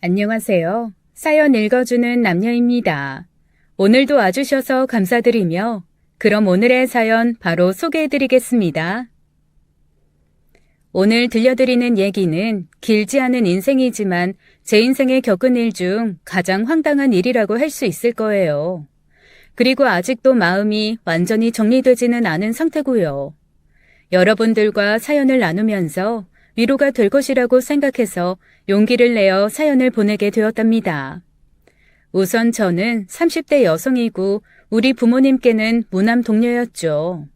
안녕하세요. 사연 읽어주는 남녀입니다. 오늘도 와주셔서 감사드리며 그럼 오늘의 사연 바로 소개해드리겠습니다. 오늘 들려드리는 얘기는 길지 않은 인생이지만 제 인생에 겪은 일 중 가장 황당한 일이라고 할 수 있을 거예요. 그리고 아직도 마음이 완전히 정리되지는 않은 상태고요. 여러분들과 사연을 나누면서 위로가 될 것이라고 생각해서 용기를 내어 사연을 보내게 되었답니다. 우선 저는 30대 여성이고 우리 부모님께는 무남 동료였죠.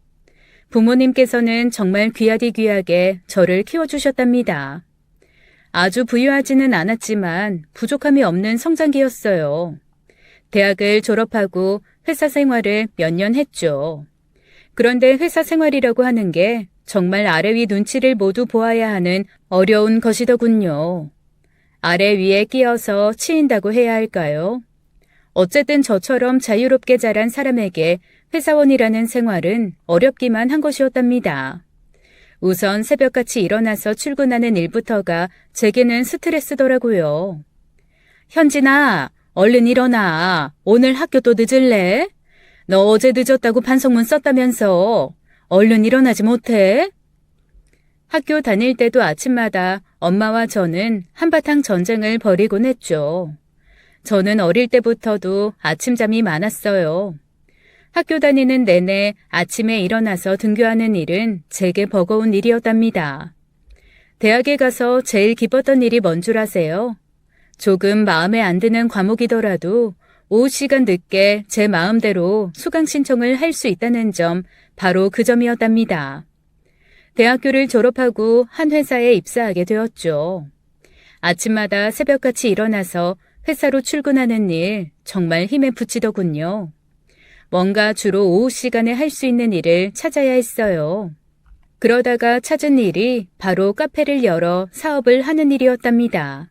부모님께서는 정말 귀하디 귀하게 저를 키워주셨답니다. 아주 부유하지는 않았지만 부족함이 없는 성장기였어요. 대학을 졸업하고 회사 생활을 몇 년 했죠. 그런데 회사 생활이라고 하는 게 정말 아래 위 눈치를 모두 보아야 하는 어려운 것이더군요. 아래 위에 끼어서 치인다고 해야 할까요? 어쨌든 저처럼 자유롭게 자란 사람에게 회사원이라는 생활은 어렵기만 한 것이었답니다. 우선 새벽같이 일어나서 출근하는 일부터가 제게는 스트레스더라고요. 현진아, 얼른 일어나. 오늘 학교 또 늦을래? 너 어제 늦었다고 반성문 썼다면서. 얼른 일어나지 못해? 학교 다닐 때도 아침마다 엄마와 저는 한바탕 전쟁을 벌이곤 했죠. 저는 어릴 때부터도 아침잠이 많았어요. 학교 다니는 내내 아침에 일어나서 등교하는 일은 제게 버거운 일이었답니다. 대학에 가서 제일 기뻤던 일이 뭔 줄 아세요? 조금 마음에 안 드는 과목이더라도 오후 시간 늦게 제 마음대로 수강 신청을 할 수 있다는 점, 바로 그 점이었답니다. 대학교를 졸업하고 한 회사에 입사하게 되었죠. 아침마다 새벽같이 일어나서 회사로 출근하는 일 정말 힘에 부치더군요. 뭔가 주로 오후 시간에 할 수 있는 일을 찾아야 했어요. 그러다가 찾은 일이 바로 카페를 열어 사업을 하는 일이었답니다.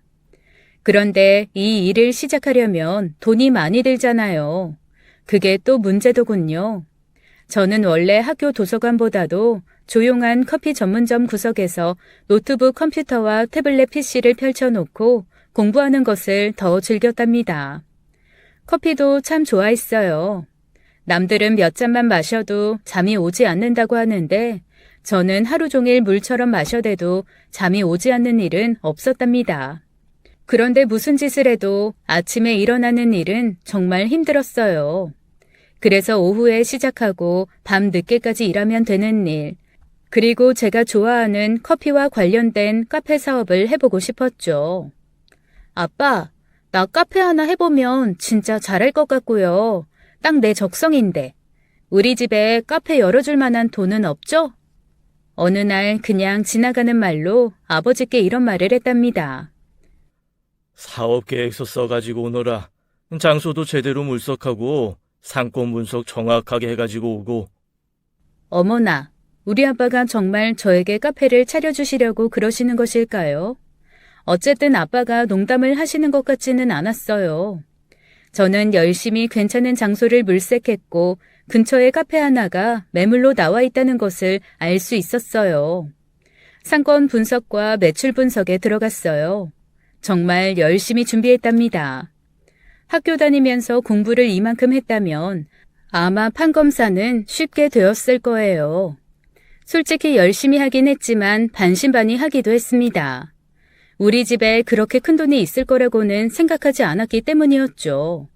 그런데 이 일을 시작하려면 돈이 많이 들잖아요. 그게 또 문제더군요. 저는 원래 학교 도서관보다도 조용한 커피 전문점 구석에서 노트북 컴퓨터와 태블릿 PC를 펼쳐놓고 공부하는 것을 더 즐겼답니다. 커피도 참 좋아했어요. 남들은 몇 잔만 마셔도 잠이 오지 않는다고 하는데 저는 하루 종일 물처럼 마셔대도 잠이 오지 않는 일은 없었답니다. 그런데 무슨 짓을 해도 아침에 일어나는 일은 정말 힘들었어요. 그래서 오후에 시작하고 밤 늦게까지 일하면 되는 일, 그리고 제가 좋아하는 커피와 관련된 카페 사업을 해보고 싶었죠. 아빠, 나 카페 하나 해보면 진짜 잘할 것 같고요. 딱 내 적성인데. 우리 집에 카페 열어줄 만한 돈은 없죠? 어느 날 그냥 지나가는 말로 아버지께 이런 말을 했답니다. 사업 계획서 써가지고 오너라. 장소도 제대로 물색하고 상권 분석 정확하게 해가지고 오고. 어머나, 우리 아빠가 정말 저에게 카페를 차려주시려고 그러시는 것일까요? 어쨌든 아빠가 농담을 하시는 것 같지는 않았어요. 저는 열심히 괜찮은 장소를 물색했고 근처에 카페 하나가 매물로 나와 있다는 것을 알 수 있었어요. 상권 분석과 매출 분석에 들어갔어요. 정말 열심히 준비했답니다. 학교 다니면서 공부를 이만큼 했다면 아마 판검사는 쉽게 되었을 거예요. 솔직히 열심히 하긴 했지만 반신반의하기도 했습니다. 우리 집에 그렇게 큰 돈이 있을 거라고는 생각하지 않았기 때문이었죠.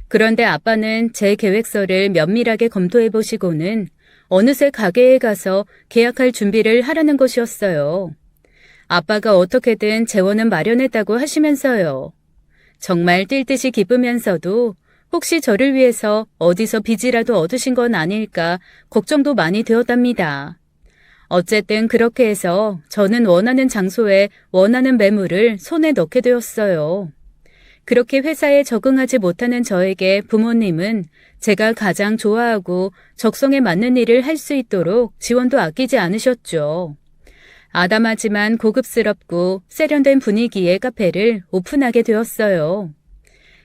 그런데 아빠는 제 계획서를 면밀하게 검토해 보시고는 어느새 가게에 가서 계약할 준비를 하라는 것이었어요. 아빠가 어떻게든 재원은 마련했다고 하시면서요. 정말 뛸 듯이 기쁘면서도 혹시 저를 위해서 어디서 빚이라도 얻으신 건 아닐까 걱정도 많이 되었답니다. 어쨌든 그렇게 해서 저는 원하는 장소에 원하는 매물을 손에 넣게 되었어요. 그렇게 회사에 적응하지 못하는 저에게 부모님은 제가 가장 좋아하고 적성에 맞는 일을 할 수 있도록 지원도 아끼지 않으셨죠. 아담하지만 고급스럽고 세련된 분위기의 카페를 오픈하게 되었어요.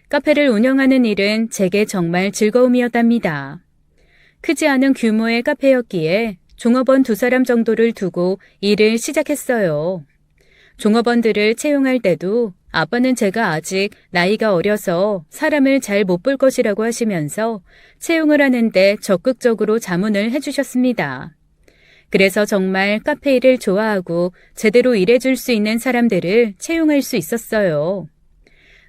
카페를 운영하는 일은 제게 정말 즐거움이었답니다. 크지 않은 규모의 카페였기에 종업원 2사람 정도를 두고 일을 시작했어요. 종업원들을 채용할 때도 아빠는 제가 아직 나이가 어려서 사람을 잘 못 볼 것이라고 하시면서 채용을 하는데 적극적으로 자문을 해주셨습니다. 그래서 정말 카페 일을 좋아하고 제대로 일해줄 수 있는 사람들을 채용할 수 있었어요.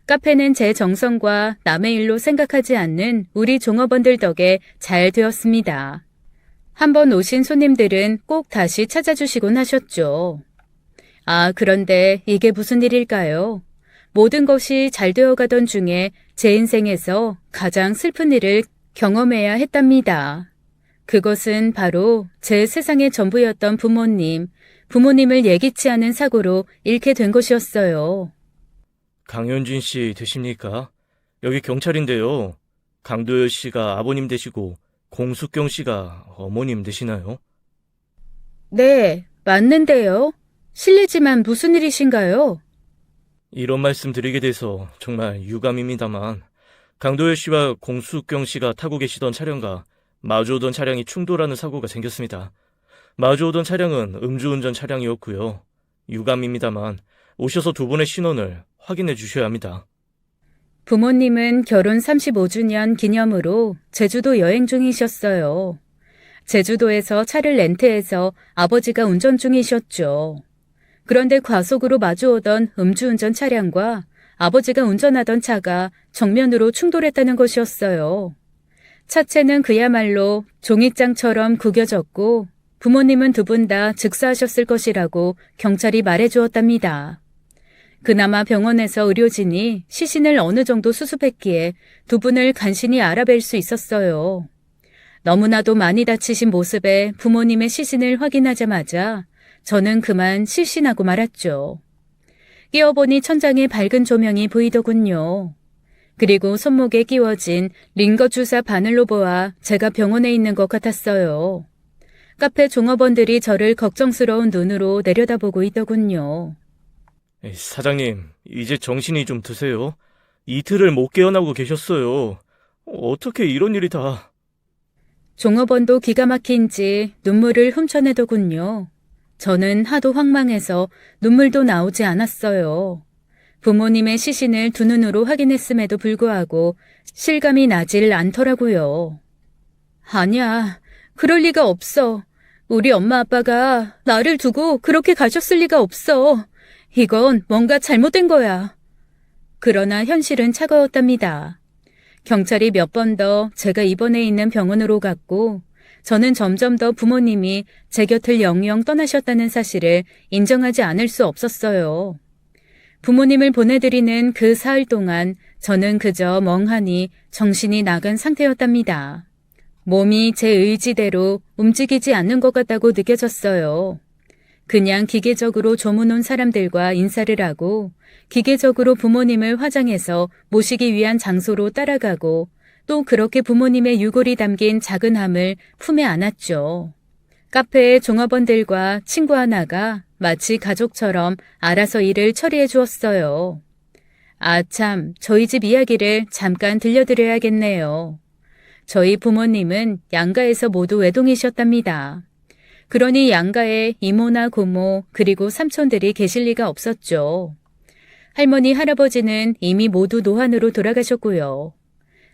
카페는 제 정성과 남의 일로 생각하지 않는 우리 종업원들 덕에 잘 되었습니다. 한번 오신 손님들은 꼭 다시 찾아주시곤 하셨죠. 아, 그런데 이게 무슨 일일까요? 모든 것이 잘 되어가던 중에 제 인생에서 가장 슬픈 일을 경험해야 했답니다. 그것은 바로 제 세상의 전부였던 부모님을 예기치 않은 사고로 잃게 된 것이었어요. 강현진 씨 되십니까? 여기 경찰인데요. 강도열 씨가 아버님 되시고 공숙경 씨가 어머님 되시나요? 네, 맞는데요. 실례지만 무슨 일이신가요? 이런 말씀 드리게 돼서 정말 유감입니다만 강도열 씨와 공숙경 씨가 타고 계시던 차량과 마주오던 차량이 충돌하는 사고가 생겼습니다. 마주오던 차량은 음주운전 차량이었고요. 유감입니다만 오셔서 두 분의 신원을 확인해 주셔야 합니다. 부모님은 결혼 35주년 기념으로 제주도 여행 중이셨어요. 제주도에서 차를 렌트해서 아버지가 운전 중이셨죠. 그런데 과속으로 마주오던 음주운전 차량과 아버지가 운전하던 차가 정면으로 충돌했다는 것이었어요. 차체는 그야말로 종잇장처럼 구겨졌고 부모님은 두 분 다 즉사하셨을 것이라고 경찰이 말해주었답니다. 그나마 병원에서 의료진이 시신을 어느 정도 수습했기에 두 분을 간신히 알아뵐 수 있었어요. 너무나도 많이 다치신 모습에 부모님의 시신을 확인하자마자 저는 그만 실신하고 말았죠. 끼워보니 천장에 밝은 조명이 보이더군요. 그리고 손목에 끼워진 링거 주사 바늘로 보아 제가 병원에 있는 것 같았어요. 카페 종업원들이 저를 걱정스러운 눈으로 내려다보고 있더군요. 사장님, 이제 정신이 좀 드세요. 이틀을 못 깨어나고 계셨어요. 어떻게 이런 일이 다... 종업원도 기가 막힌지 눈물을 훔쳐내더군요. 저는 하도 황망해서 눈물도 나오지 않았어요. 부모님의 시신을 두 눈으로 확인했음에도 불구하고 실감이 나질 않더라고요. 아니야, 그럴 리가 없어. 우리 엄마 아빠가 나를 두고 그렇게 가셨을 리가 없어. 이건 뭔가 잘못된 거야. 그러나 현실은 차가웠답니다. 경찰이 몇 번 더 제가 입원해 있는 병원으로 갔고 저는 점점 더 부모님이 제 곁을 영영 떠나셨다는 사실을 인정하지 않을 수 없었어요. 부모님을 보내드리는 그 사흘 동안 저는 그저 멍하니 정신이 나간 상태였답니다. 몸이 제 의지대로 움직이지 않는 것 같다고 느껴졌어요. 그냥 기계적으로 조문온 사람들과 인사를 하고 기계적으로 부모님을 화장해서 모시기 위한 장소로 따라가고 또 그렇게 부모님의 유골이 담긴 작은 함을 품에 안았죠. 카페의 종업원들과 친구 하나가 마치 가족처럼 알아서 일을 처리해 주었어요. 아 참, 저희 집 이야기를 잠깐 들려드려야겠네요. 저희 부모님은 양가에서 모두 외동이셨답니다. 그러니 양가에 이모나 고모 그리고 삼촌들이 계실 리가 없었죠. 할머니, 할아버지는 이미 모두 노환으로 돌아가셨고요.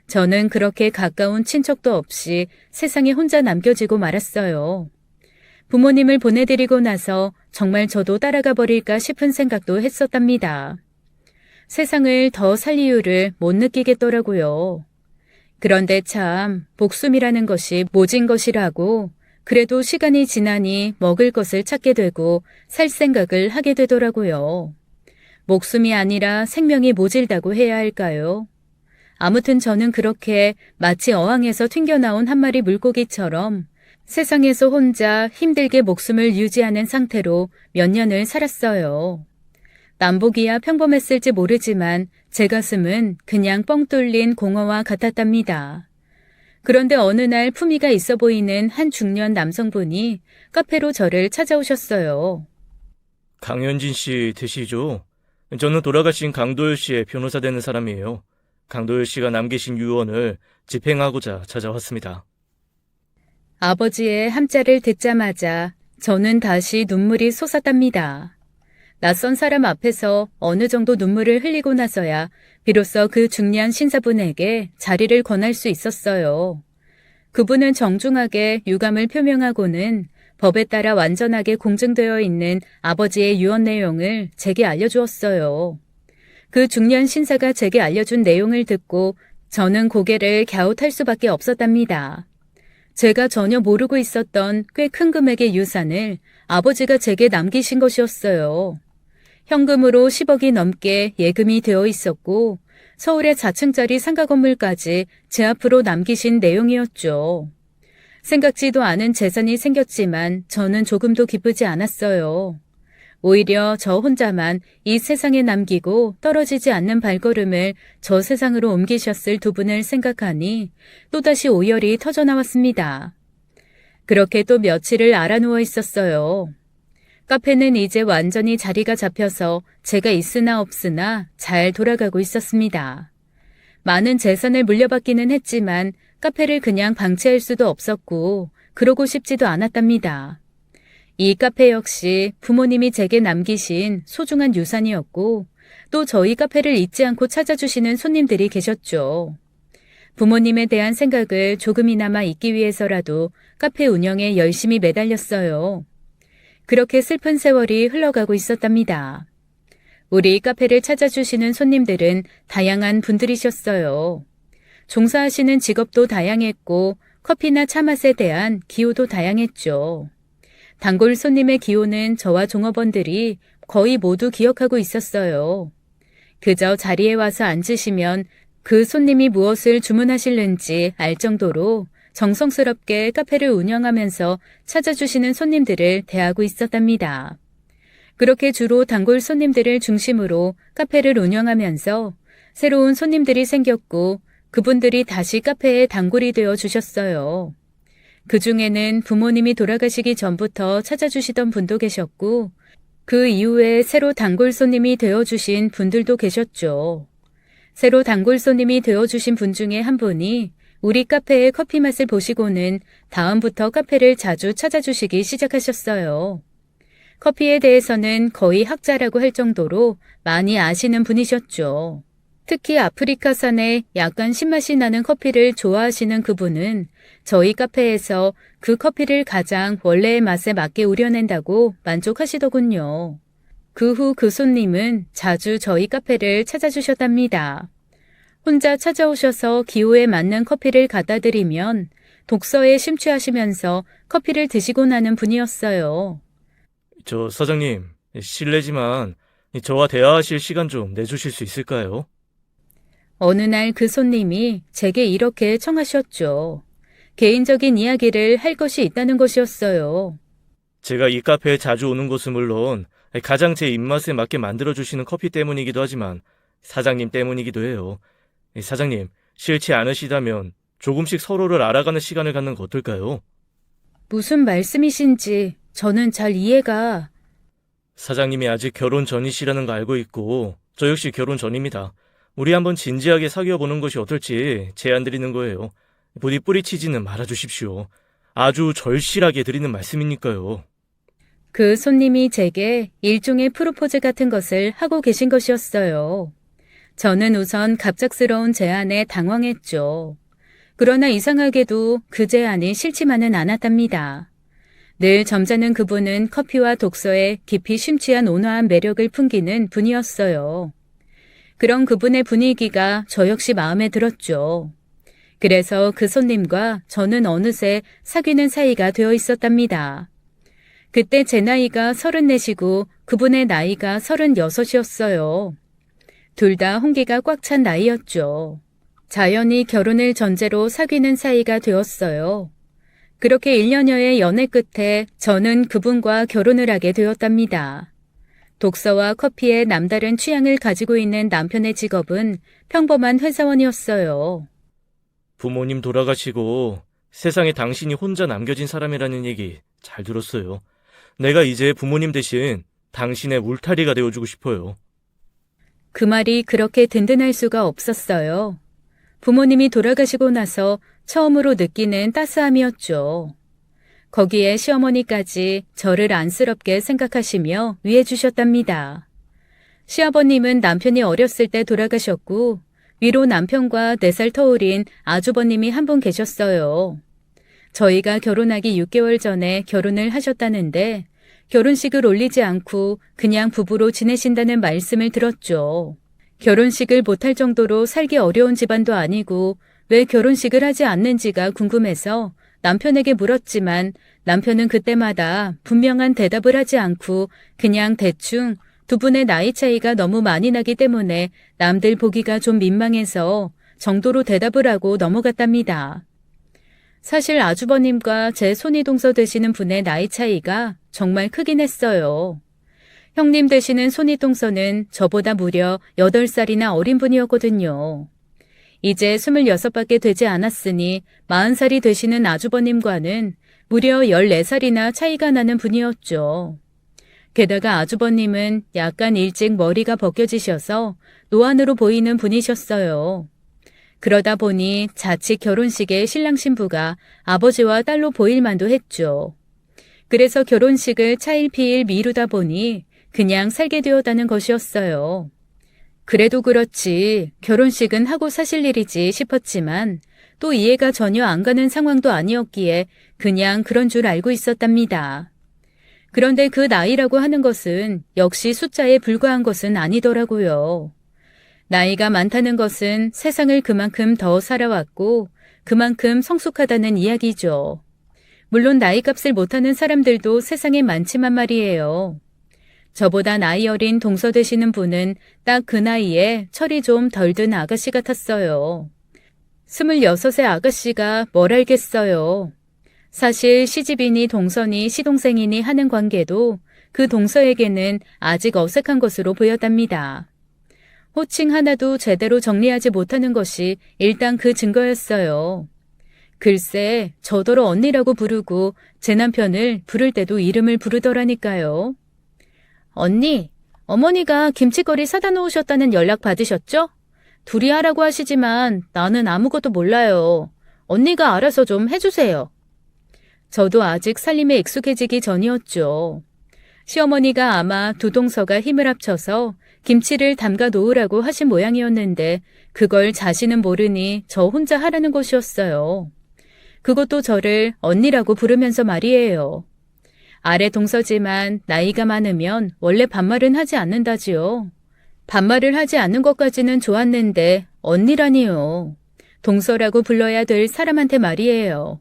저는 그렇게 가까운 친척도 없이 세상에 혼자 남겨지고 말았어요. 부모님을 보내드리고 나서 정말 저도 따라가 버릴까 싶은 생각도 했었답니다. 세상을 더 살 이유를 못 느끼겠더라고요. 그런데 참 목숨이라는 것이 모진 것이라고 그래도 시간이 지나니 먹을 것을 찾게 되고 살 생각을 하게 되더라고요. 목숨이 아니라 생명이 모질다고 해야 할까요? 아무튼 저는 그렇게 마치 어항에서 튕겨나온 한 마리 물고기처럼 세상에서 혼자 힘들게 목숨을 유지하는 상태로 몇 년을 살았어요. 남보기야 평범했을지 모르지만 제 가슴은 그냥 뻥 뚫린 공허와 같았답니다. 그런데 어느 날 품위가 있어 보이는 한 중년 남성분이 카페로 저를 찾아오셨어요. 강현진 씨 되시죠? 저는 돌아가신 강도열 씨의 변호사 되는 사람이에요. 강도열 씨가 남기신 유언을 집행하고자 찾아왔습니다. 아버지의 함자를 듣자마자 저는 다시 눈물이 솟았답니다. 낯선 사람 앞에서 어느 정도 눈물을 흘리고 나서야 비로소 그 중년 신사분에게 자리를 권할 수 있었어요. 그분은 정중하게 유감을 표명하고는 법에 따라 완전하게 공증되어 있는 아버지의 유언 내용을 제게 알려주었어요. 그 중년 신사가 제게 알려준 내용을 듣고 저는 고개를 갸웃할 수밖에 없었답니다. 제가 전혀 모르고 있었던 꽤 큰 금액의 유산을 아버지가 제게 남기신 것이었어요. 현금으로 10억이 넘게 예금이 되어 있었고 서울의 자층짜리 상가 건물까지 제 앞으로 남기신 내용이었죠. 생각지도 않은 재산이 생겼지만 저는 조금도 기쁘지 않았어요. 오히려 저 혼자만 이 세상에 남기고 떨어지지 않는 발걸음을 저 세상으로 옮기셨을 두 분을 생각하니 또다시 오열이 터져나왔습니다. 그렇게 또 며칠을 알아누워 있었어요. 카페는 이제 완전히 자리가 잡혀서 제가 있으나 없으나 잘 돌아가고 있었습니다. 많은 재산을 물려받기는 했지만 카페를 그냥 방치할 수도 없었고 그러고 싶지도 않았답니다. 이 카페 역시 부모님이 제게 남기신 소중한 유산이었고 또 저희 카페를 잊지 않고 찾아주시는 손님들이 계셨죠. 부모님에 대한 생각을 조금이나마 잊기 위해서라도 카페 운영에 열심히 매달렸어요. 그렇게 슬픈 세월이 흘러가고 있었답니다. 우리 카페를 찾아주시는 손님들은 다양한 분들이셨어요. 종사하시는 직업도 다양했고 커피나 차 맛에 대한 기호도 다양했죠. 단골 손님의 기호는 저와 종업원들이 거의 모두 기억하고 있었어요. 그저 자리에 와서 앉으시면 그 손님이 무엇을 주문하실는지 알 정도로 정성스럽게 카페를 운영하면서 찾아주시는 손님들을 대하고 있었답니다. 그렇게 주로 단골 손님들을 중심으로 카페를 운영하면서 새로운 손님들이 생겼고 그분들이 다시 카페에 단골이 되어 주셨어요. 그 중에는 부모님이 돌아가시기 전부터 찾아주시던 분도 계셨고 그 이후에 새로 단골 손님이 되어주신 분들도 계셨죠. 새로 단골 손님이 되어주신 분 중에 한 분이 우리 카페의 커피 맛을 보시고는 다음부터 카페를 자주 찾아주시기 시작하셨어요. 커피에 대해서는 거의 학자라고 할 정도로 많이 아시는 분이셨죠. 특히 아프리카산의 약간 신맛이 나는 커피를 좋아하시는 그분은 저희 카페에서 그 커피를 가장 원래의 맛에 맞게 우려낸다고 만족하시더군요. 그 후 그 손님은 자주 저희 카페를 찾아주셨답니다. 혼자 찾아오셔서 기호에 맞는 커피를 갖다 드리면 독서에 심취하시면서 커피를 드시고 나는 분이었어요. 저 사장님, 실례지만 저와 대화하실 시간 좀 내주실 수 있을까요? 어느 날 그 손님이 제게 이렇게 청하셨죠. 개인적인 이야기를 할 것이 있다는 것이었어요. 제가 이 카페에 자주 오는 것은 물론 가장 제 입맛에 맞게 만들어주시는 커피 때문이기도 하지만 사장님 때문이기도 해요. 사장님, 싫지 않으시다면 조금씩 서로를 알아가는 시간을 갖는 거 어떨까요? 무슨 말씀이신지 저는 잘 이해가... 사장님이 아직 결혼 전이시라는 거 알고 있고 저 역시 결혼 전입니다. 우리 한번 진지하게 사귀어 보는 것이 어떨지 제안 드리는 거예요. 부디 뿌리치지는 말아주십시오. 아주 절실하게 드리는 말씀이니까요. 그 손님이 제게 일종의 프로포즈 같은 것을 하고 계신 것이었어요. 저는 우선 갑작스러운 제안에 당황했죠. 그러나 이상하게도 그 제안이 싫지만은 않았답니다. 늘 점잖은 그분은 커피와 독서에 깊이 심취한 온화한 매력을 풍기는 분이었어요. 그런 그분의 분위기가 저 역시 마음에 들었죠. 그래서 그 손님과 저는 어느새 사귀는 사이가 되어 있었답니다. 그때 제 나이가 34이고 그분의 나이가 36이었어요. 둘 다 홍기가 꽉 찬 나이였죠. 자연히 결혼을 전제로 사귀는 사이가 되었어요. 그렇게 1년여의 연애 끝에 저는 그분과 결혼을 하게 되었답니다. 독서와 커피에 남다른 취향을 가지고 있는 남편의 직업은 평범한 회사원이었어요. 부모님 돌아가시고 세상에 당신이 혼자 남겨진 사람이라는 얘기 잘 들었어요. 내가 이제 부모님 대신 당신의 울타리가 되어주고 싶어요. 그 말이 그렇게 든든할 수가 없었어요. 부모님이 돌아가시고 나서 처음으로 느끼는 따스함이었죠. 거기에 시어머니까지 저를 안쓰럽게 생각하시며 위해 주셨답니다. 시아버님은 남편이 어렸을 때 돌아가셨고 위로 남편과 4살 터울인 아주버님이 한 분 계셨어요. 저희가 결혼하기 6개월 전에 결혼을 하셨다는데 결혼식을 올리지 않고 그냥 부부로 지내신다는 말씀을 들었죠. 결혼식을 못할 정도로 살기 어려운 집안도 아니고 왜 결혼식을 하지 않는지가 궁금해서 남편에게 물었지만 남편은 그때마다 분명한 대답을 하지 않고 그냥 대충 두 분의 나이 차이가 너무 많이 나기 때문에 남들 보기가 좀 민망해서 정도로 대답을 하고 넘어갔답니다. 사실 아주버님과 제 손이동서 되시는 분의 나이 차이가 정말 크긴 했어요. 형님 되시는 손이동서는 저보다 무려 8살이나 어린 분이었거든요. 이제 26밖에 되지 않았으니 40살이 되시는 아주버님과는 무려 14살이나 차이가 나는 분이었죠. 게다가 아주버님은 약간 일찍 머리가 벗겨지셔서 노안으로 보이는 분이셨어요. 그러다 보니 자칫 결혼식에 신랑 신부가 아버지와 딸로 보일 만도 했죠. 그래서 결혼식을 차일피일 미루다 보니 그냥 살게 되었다는 것이었어요. 그래도 그렇지 결혼식은 하고 사실 일이지 싶었지만 또 이해가 전혀 안 가는 상황도 아니었기에 그냥 그런 줄 알고 있었답니다. 그런데 그 나이라고 하는 것은 역시 숫자에 불과한 것은 아니더라고요. 나이가 많다는 것은 세상을 그만큼 더 살아왔고 그만큼 성숙하다는 이야기죠. 물론 나이값을 못하는 사람들도 세상에 많지만 말이에요. 저보다 나이 어린 동서 되시는 분은 딱 그 나이에 철이 좀 덜 든 아가씨 같았어요. 26의 아가씨가 뭘 알겠어요. 사실 시집이니 동서니 시동생이니 하는 관계도 그 동서에게는 아직 어색한 것으로 보였답니다. 호칭 하나도 제대로 정리하지 못하는 것이 일단 그 증거였어요. 글쎄 저더러 언니라고 부르고 제 남편을 부를 때도 이름을 부르더라니까요. 언니, 어머니가 김치거리 사다 놓으셨다는 연락 받으셨죠? 둘이 하라고 하시지만 나는 아무것도 몰라요. 언니가 알아서 좀 해주세요. 저도 아직 살림에 익숙해지기 전이었죠. 시어머니가 아마 두 동서가 힘을 합쳐서 김치를 담가 놓으라고 하신 모양이었는데 그걸 자신은 모르니 저 혼자 하라는 것이었어요. 그것도 저를 언니라고 부르면서 말이에요. 아래 동서지만 나이가 많으면 원래 반말은 하지 않는다지요. 반말을 하지 않는 것까지는 좋았는데 언니라니요. 동서라고 불러야 될 사람한테 말이에요.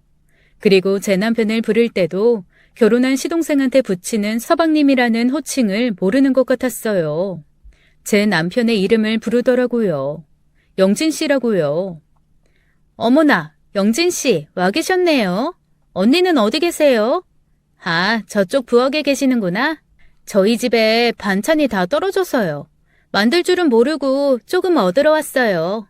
그리고 제 남편을 부를 때도 결혼한 시동생한테 붙이는 서방님이라는 호칭을 모르는 것 같았어요. 제 남편의 이름을 부르더라고요. 영진 씨라고요. 어머나, 영진 씨, 와 계셨네요. 언니는 어디 계세요? 아, 저쪽 부엌에 계시는구나. 저희 집에 반찬이 다 떨어져서요. 만들 줄은 모르고 조금 얻으러 왔어요.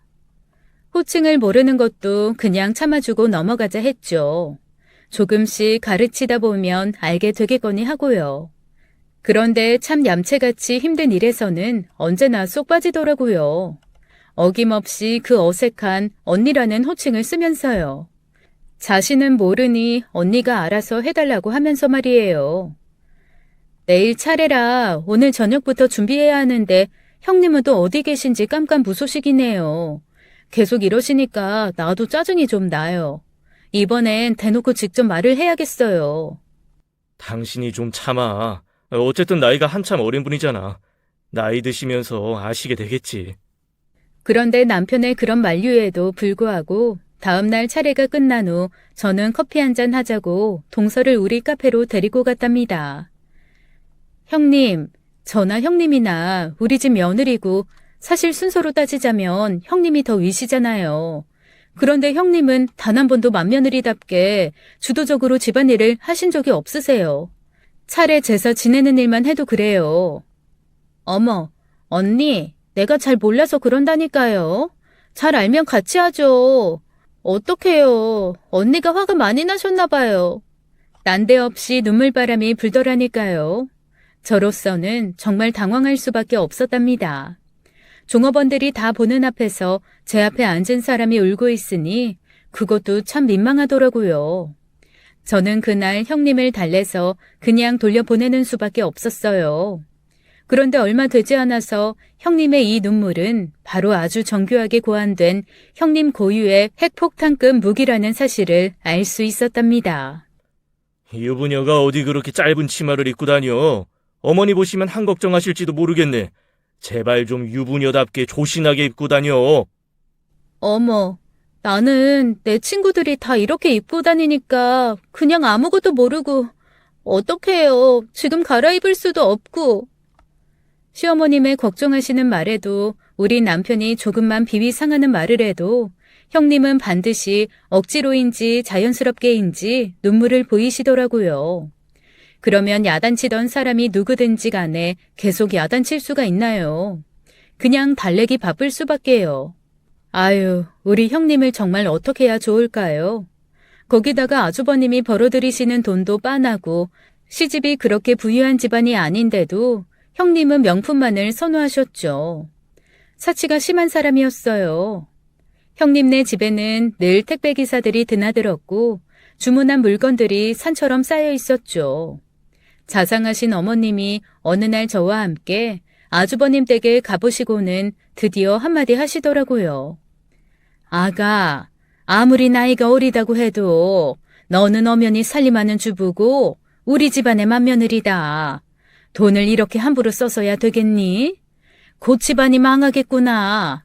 호칭을 모르는 것도 그냥 참아주고 넘어가자 했죠. 조금씩 가르치다 보면 알게 되겠거니 하고요. 그런데 참 얌체같이 힘든 일에서는 언제나 쏙 빠지더라고요. 어김없이 그 어색한 언니라는 호칭을 쓰면서요. 자신은 모르니 언니가 알아서 해달라고 하면서 말이에요. 내일 차례라 오늘 저녁부터 준비해야 하는데 형님은 또 어디 계신지 깜깜무소식이네요. 계속 이러시니까 나도 짜증이 좀 나요. 이번엔 대놓고 직접 말을 해야겠어요. 당신이 좀 참아. 어쨌든 나이가 한참 어린 분이잖아. 나이 드시면서 아시게 되겠지. 그런데 남편의 그런 만류에도 불구하고 다음날 차례가 끝난 후 저는 커피 한잔 하자고 동서를 우리 카페로 데리고 갔답니다. 형님, 저나 형님이나 우리 집 며느리고 사실 순서로 따지자면 형님이 더 위시잖아요. 그런데 형님은 단 한 번도 맏며느리답게 주도적으로 집안일을 하신 적이 없으세요. 차례 제사 지내는 일만 해도 그래요. 어머, 언니, 내가 잘 몰라서 그런다니까요. 잘 알면 같이 하죠. 어떡해요. 언니가 화가 많이 나셨나 봐요. 난데없이 눈물바람이 불더라니까요. 저로서는 정말 당황할 수밖에 없었답니다. 종업원들이 다 보는 앞에서 제 앞에 앉은 사람이 울고 있으니 그것도 참 민망하더라고요. 저는 그날 형님을 달래서 그냥 돌려보내는 수밖에 없었어요. 그런데 얼마 되지 않아서 형님의 이 눈물은 바로 아주 정교하게 고안된 형님 고유의 핵폭탄급 무기라는 사실을 알 수 있었답니다. 유부녀가 어디 그렇게 짧은 치마를 입고 다녀? 어머니 보시면 한 걱정하실지도 모르겠네. 제발 좀 유부녀답게 조신하게 입고 다녀. 어머, 나는 내 친구들이 다 이렇게 입고 다니니까 그냥 아무것도 모르고 어떡해요. 지금 갈아입을 수도 없고. 시어머님의 걱정하시는 말에도 우리 남편이 조금만 비위 상하는 말을 해도 형님은 반드시 억지로인지 자연스럽게인지 눈물을 보이시더라고요. 그러면 야단치던 사람이 누구든지 간에 계속 야단칠 수가 있나요? 그냥 달래기 바쁠 수밖에요. 아유, 우리 형님을 정말 어떻게 해야 좋을까요? 거기다가 아주버님이 벌어들이시는 돈도 빤하고 시집이 그렇게 부유한 집안이 아닌데도 형님은 명품만을 선호하셨죠. 사치가 심한 사람이었어요. 형님네 집에는 늘 택배기사들이 드나들었고 주문한 물건들이 산처럼 쌓여 있었죠. 자상하신 어머님이 어느 날 저와 함께 아주버님 댁에 가보시고는 드디어 한마디 하시더라고요. 아가, 아무리 나이가 어리다고 해도 너는 엄연히 살림하는 주부고 우리 집안의 맏며느리다. 돈을 이렇게 함부로 써서야 되겠니? 곧 집안이 망하겠구나.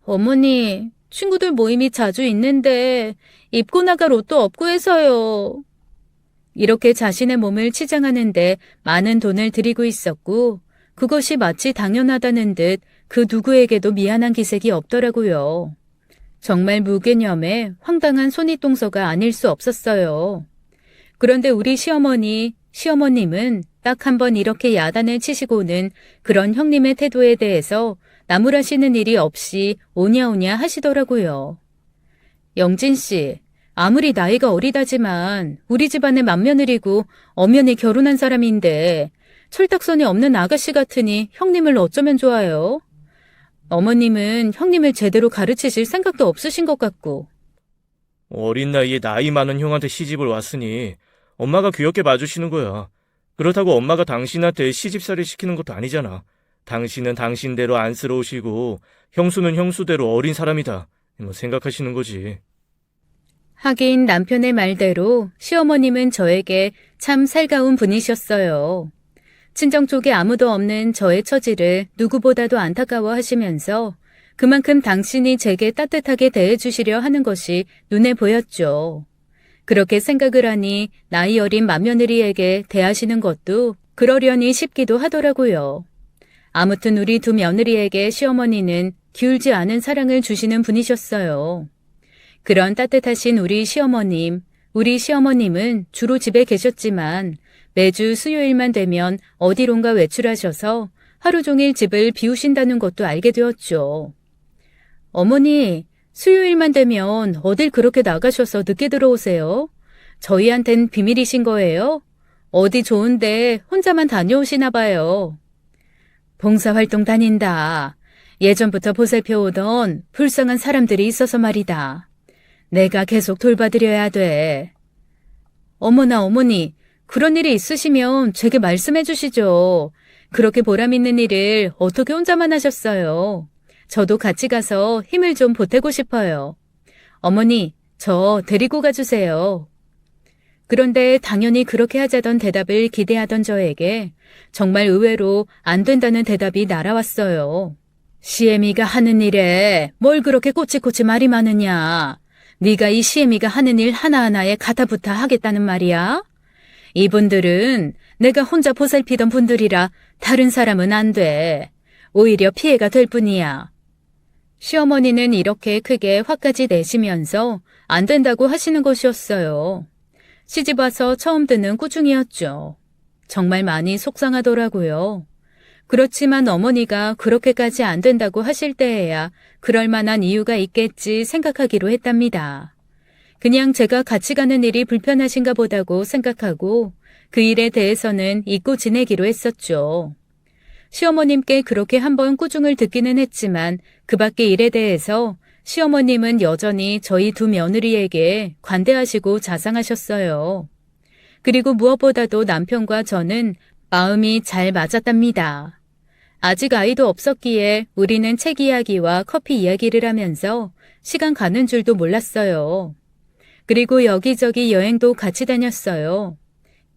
어머니, 친구들 모임이 자주 있는데 입고 나갈 옷도 없고 해서요. 이렇게 자신의 몸을 치장하는데 많은 돈을 들이고 있었고 그것이 마치 당연하다는 듯 그 누구에게도 미안한 기색이 없더라고요. 정말 무개념의 황당한 손윗동서가 아닐 수 없었어요. 그런데 우리 시어머님은 딱 한 번 이렇게 야단을 치시고는 그런 형님의 태도에 대해서 나무라시는 일이 없이 오냐오냐 하시더라고요. 영진 씨, 아무리 나이가 어리다지만 우리 집안의 맏며느리고 엄연히 결혼한 사람인데 철딱선이 없는 아가씨 같으니 형님을 어쩌면 좋아요? 어머님은 형님을 제대로 가르치실 생각도 없으신 것 같고. 어린 나이에 나이 많은 형한테 시집을 왔으니 엄마가 귀엽게 봐주시는 거야. 그렇다고 엄마가 당신한테 시집살이 시키는 것도 아니잖아. 당신은 당신대로 안쓰러우시고 형수는 형수대로 어린 사람이다. 생각하시는 거지. 하긴 남편의 말대로 시어머님은 저에게 참 살가운 분이셨어요. 친정 쪽에 아무도 없는 저의 처지를 누구보다도 안타까워하시면서 그만큼 당신이 제게 따뜻하게 대해주시려 하는 것이 눈에 보였죠. 그렇게 생각을 하니 나이 어린 맏며느리에게 대하시는 것도 그러려니 싶기도 하더라고요. 아무튼 우리 두 며느리에게 시어머니는 기울지 않은 사랑을 주시는 분이셨어요. 그런 따뜻하신 우리 시어머님은 주로 집에 계셨지만 매주 수요일만 되면 어디론가 외출하셔서 하루 종일 집을 비우신다는 것도 알게 되었죠. 어머니, 수요일만 되면 어딜 그렇게 나가셔서 늦게 들어오세요? 저희한텐 비밀이신 거예요? 어디 좋은데 혼자만 다녀오시나 봐요. 봉사활동 다닌다. 예전부터 보살펴오던 불쌍한 사람들이 있어서 말이다. 내가 계속 돌봐드려야 돼. 어머나 어머니, 그런 일이 있으시면 제게 말씀해 주시죠. 그렇게 보람 있는 일을 어떻게 혼자만 하셨어요? 저도 같이 가서 힘을 좀 보태고 싶어요. 어머니, 저 데리고 가주세요. 그런데 당연히 그렇게 하자던 대답을 기대하던 저에게 정말 의외로 안 된다는 대답이 날아왔어요. 시애미가 하는 일에 뭘 그렇게 꼬치꼬치 말이 많으냐. 네가 이 시애미가 하는 일 하나하나에 가타부타 하겠다는 말이야? 이분들은 내가 혼자 보살피던 분들이라 다른 사람은 안 돼. 오히려 피해가 될 뿐이야. 시어머니는 이렇게 크게 화까지 내시면서 안 된다고 하시는 것이었어요. 시집와서 처음 듣는 꾸중이었죠. 정말 많이 속상하더라고요. 그렇지만 어머니가 그렇게까지 안 된다고 하실 때에야 그럴 만한 이유가 있겠지 생각하기로 했답니다. 그냥 제가 같이 가는 일이 불편하신가 보다고 생각하고 그 일에 대해서는 잊고 지내기로 했었죠. 시어머님께 그렇게 한번 꾸중을 듣기는 했지만 그 밖의 일에 대해서 시어머님은 여전히 저희 두 며느리에게 관대하시고 자상하셨어요. 그리고 무엇보다도 남편과 저는 마음이 잘 맞았답니다. 아직 아이도 없었기에 우리는 책 이야기와 커피 이야기를 하면서 시간 가는 줄도 몰랐어요. 그리고 여기저기 여행도 같이 다녔어요.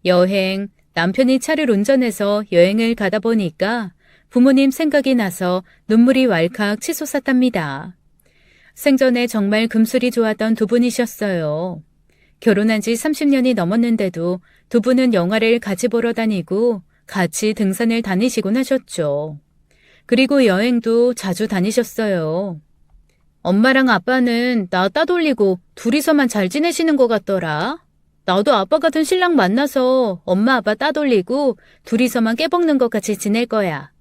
여행, 남편이 차를 운전해서 여행을 가다 보니까 부모님 생각이 나서 눈물이 왈칵 치솟았답니다. 생전에 정말 금술이 좋았던 두 분이셨어요. 결혼한 지 30년이 넘었는데도 두 분은 영화를 같이 보러 다니고 같이 등산을 다니시곤 하셨죠. 그리고 여행도 자주 다니셨어요. 엄마랑 아빠는 나 따돌리고 둘이서만 잘 지내시는 것 같더라. 나도 아빠 같은 신랑 만나서 엄마 아빠 따돌리고 둘이서만 깨먹는 것 같이 지낼 거야.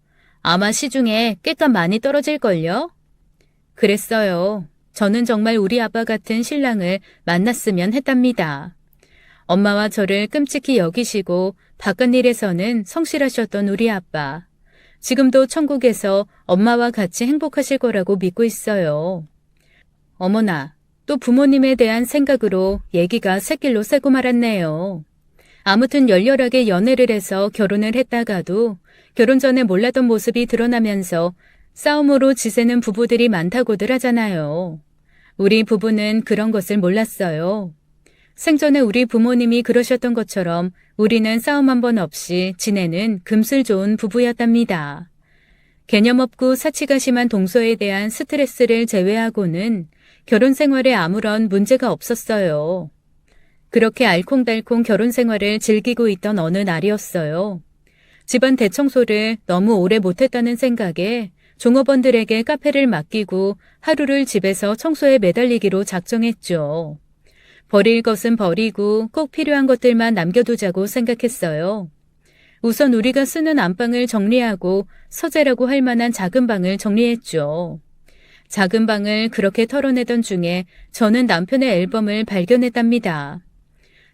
아마 시중에 꾀값 많이 떨어질걸요? 그랬어요. 저는 정말 우리 아빠 같은 신랑을 만났으면 했답니다. 엄마와 저를 끔찍히 여기시고 바깥일에서는 성실하셨던 우리 아빠. 지금도 천국에서 엄마와 같이 행복하실 거라고 믿고 있어요. 어머나, 또 부모님에 대한 생각으로 얘기가 샛길로 새고 말았네요. 아무튼 열렬하게 연애를 해서 결혼을 했다가도 결혼 전에 몰랐던 모습이 드러나면서 싸움으로 지새는 부부들이 많다고들 하잖아요. 우리 부부는 그런 것을 몰랐어요. 생전에 우리 부모님이 그러셨던 것처럼 우리는 싸움 한 번 없이 지내는 금슬 좋은 부부였답니다. 개념 없고 사치가 심한 동서에 대한 스트레스를 제외하고는 결혼 생활에 아무런 문제가 없었어요. 그렇게 알콩달콩 결혼 생활을 즐기고 있던 어느 날이었어요. 집안 대청소를 너무 오래 못했다는 생각에 종업원들에게 카페를 맡기고 하루를 집에서 청소에 매달리기로 작정했죠. 버릴 것은 버리고 꼭 필요한 것들만 남겨두자고 생각했어요. 우선 우리가 쓰는 안방을 정리하고 서재라고 할 만한 작은 방을 정리했죠. 작은 방을 그렇게 털어내던 중에 저는 남편의 앨범을 발견했답니다.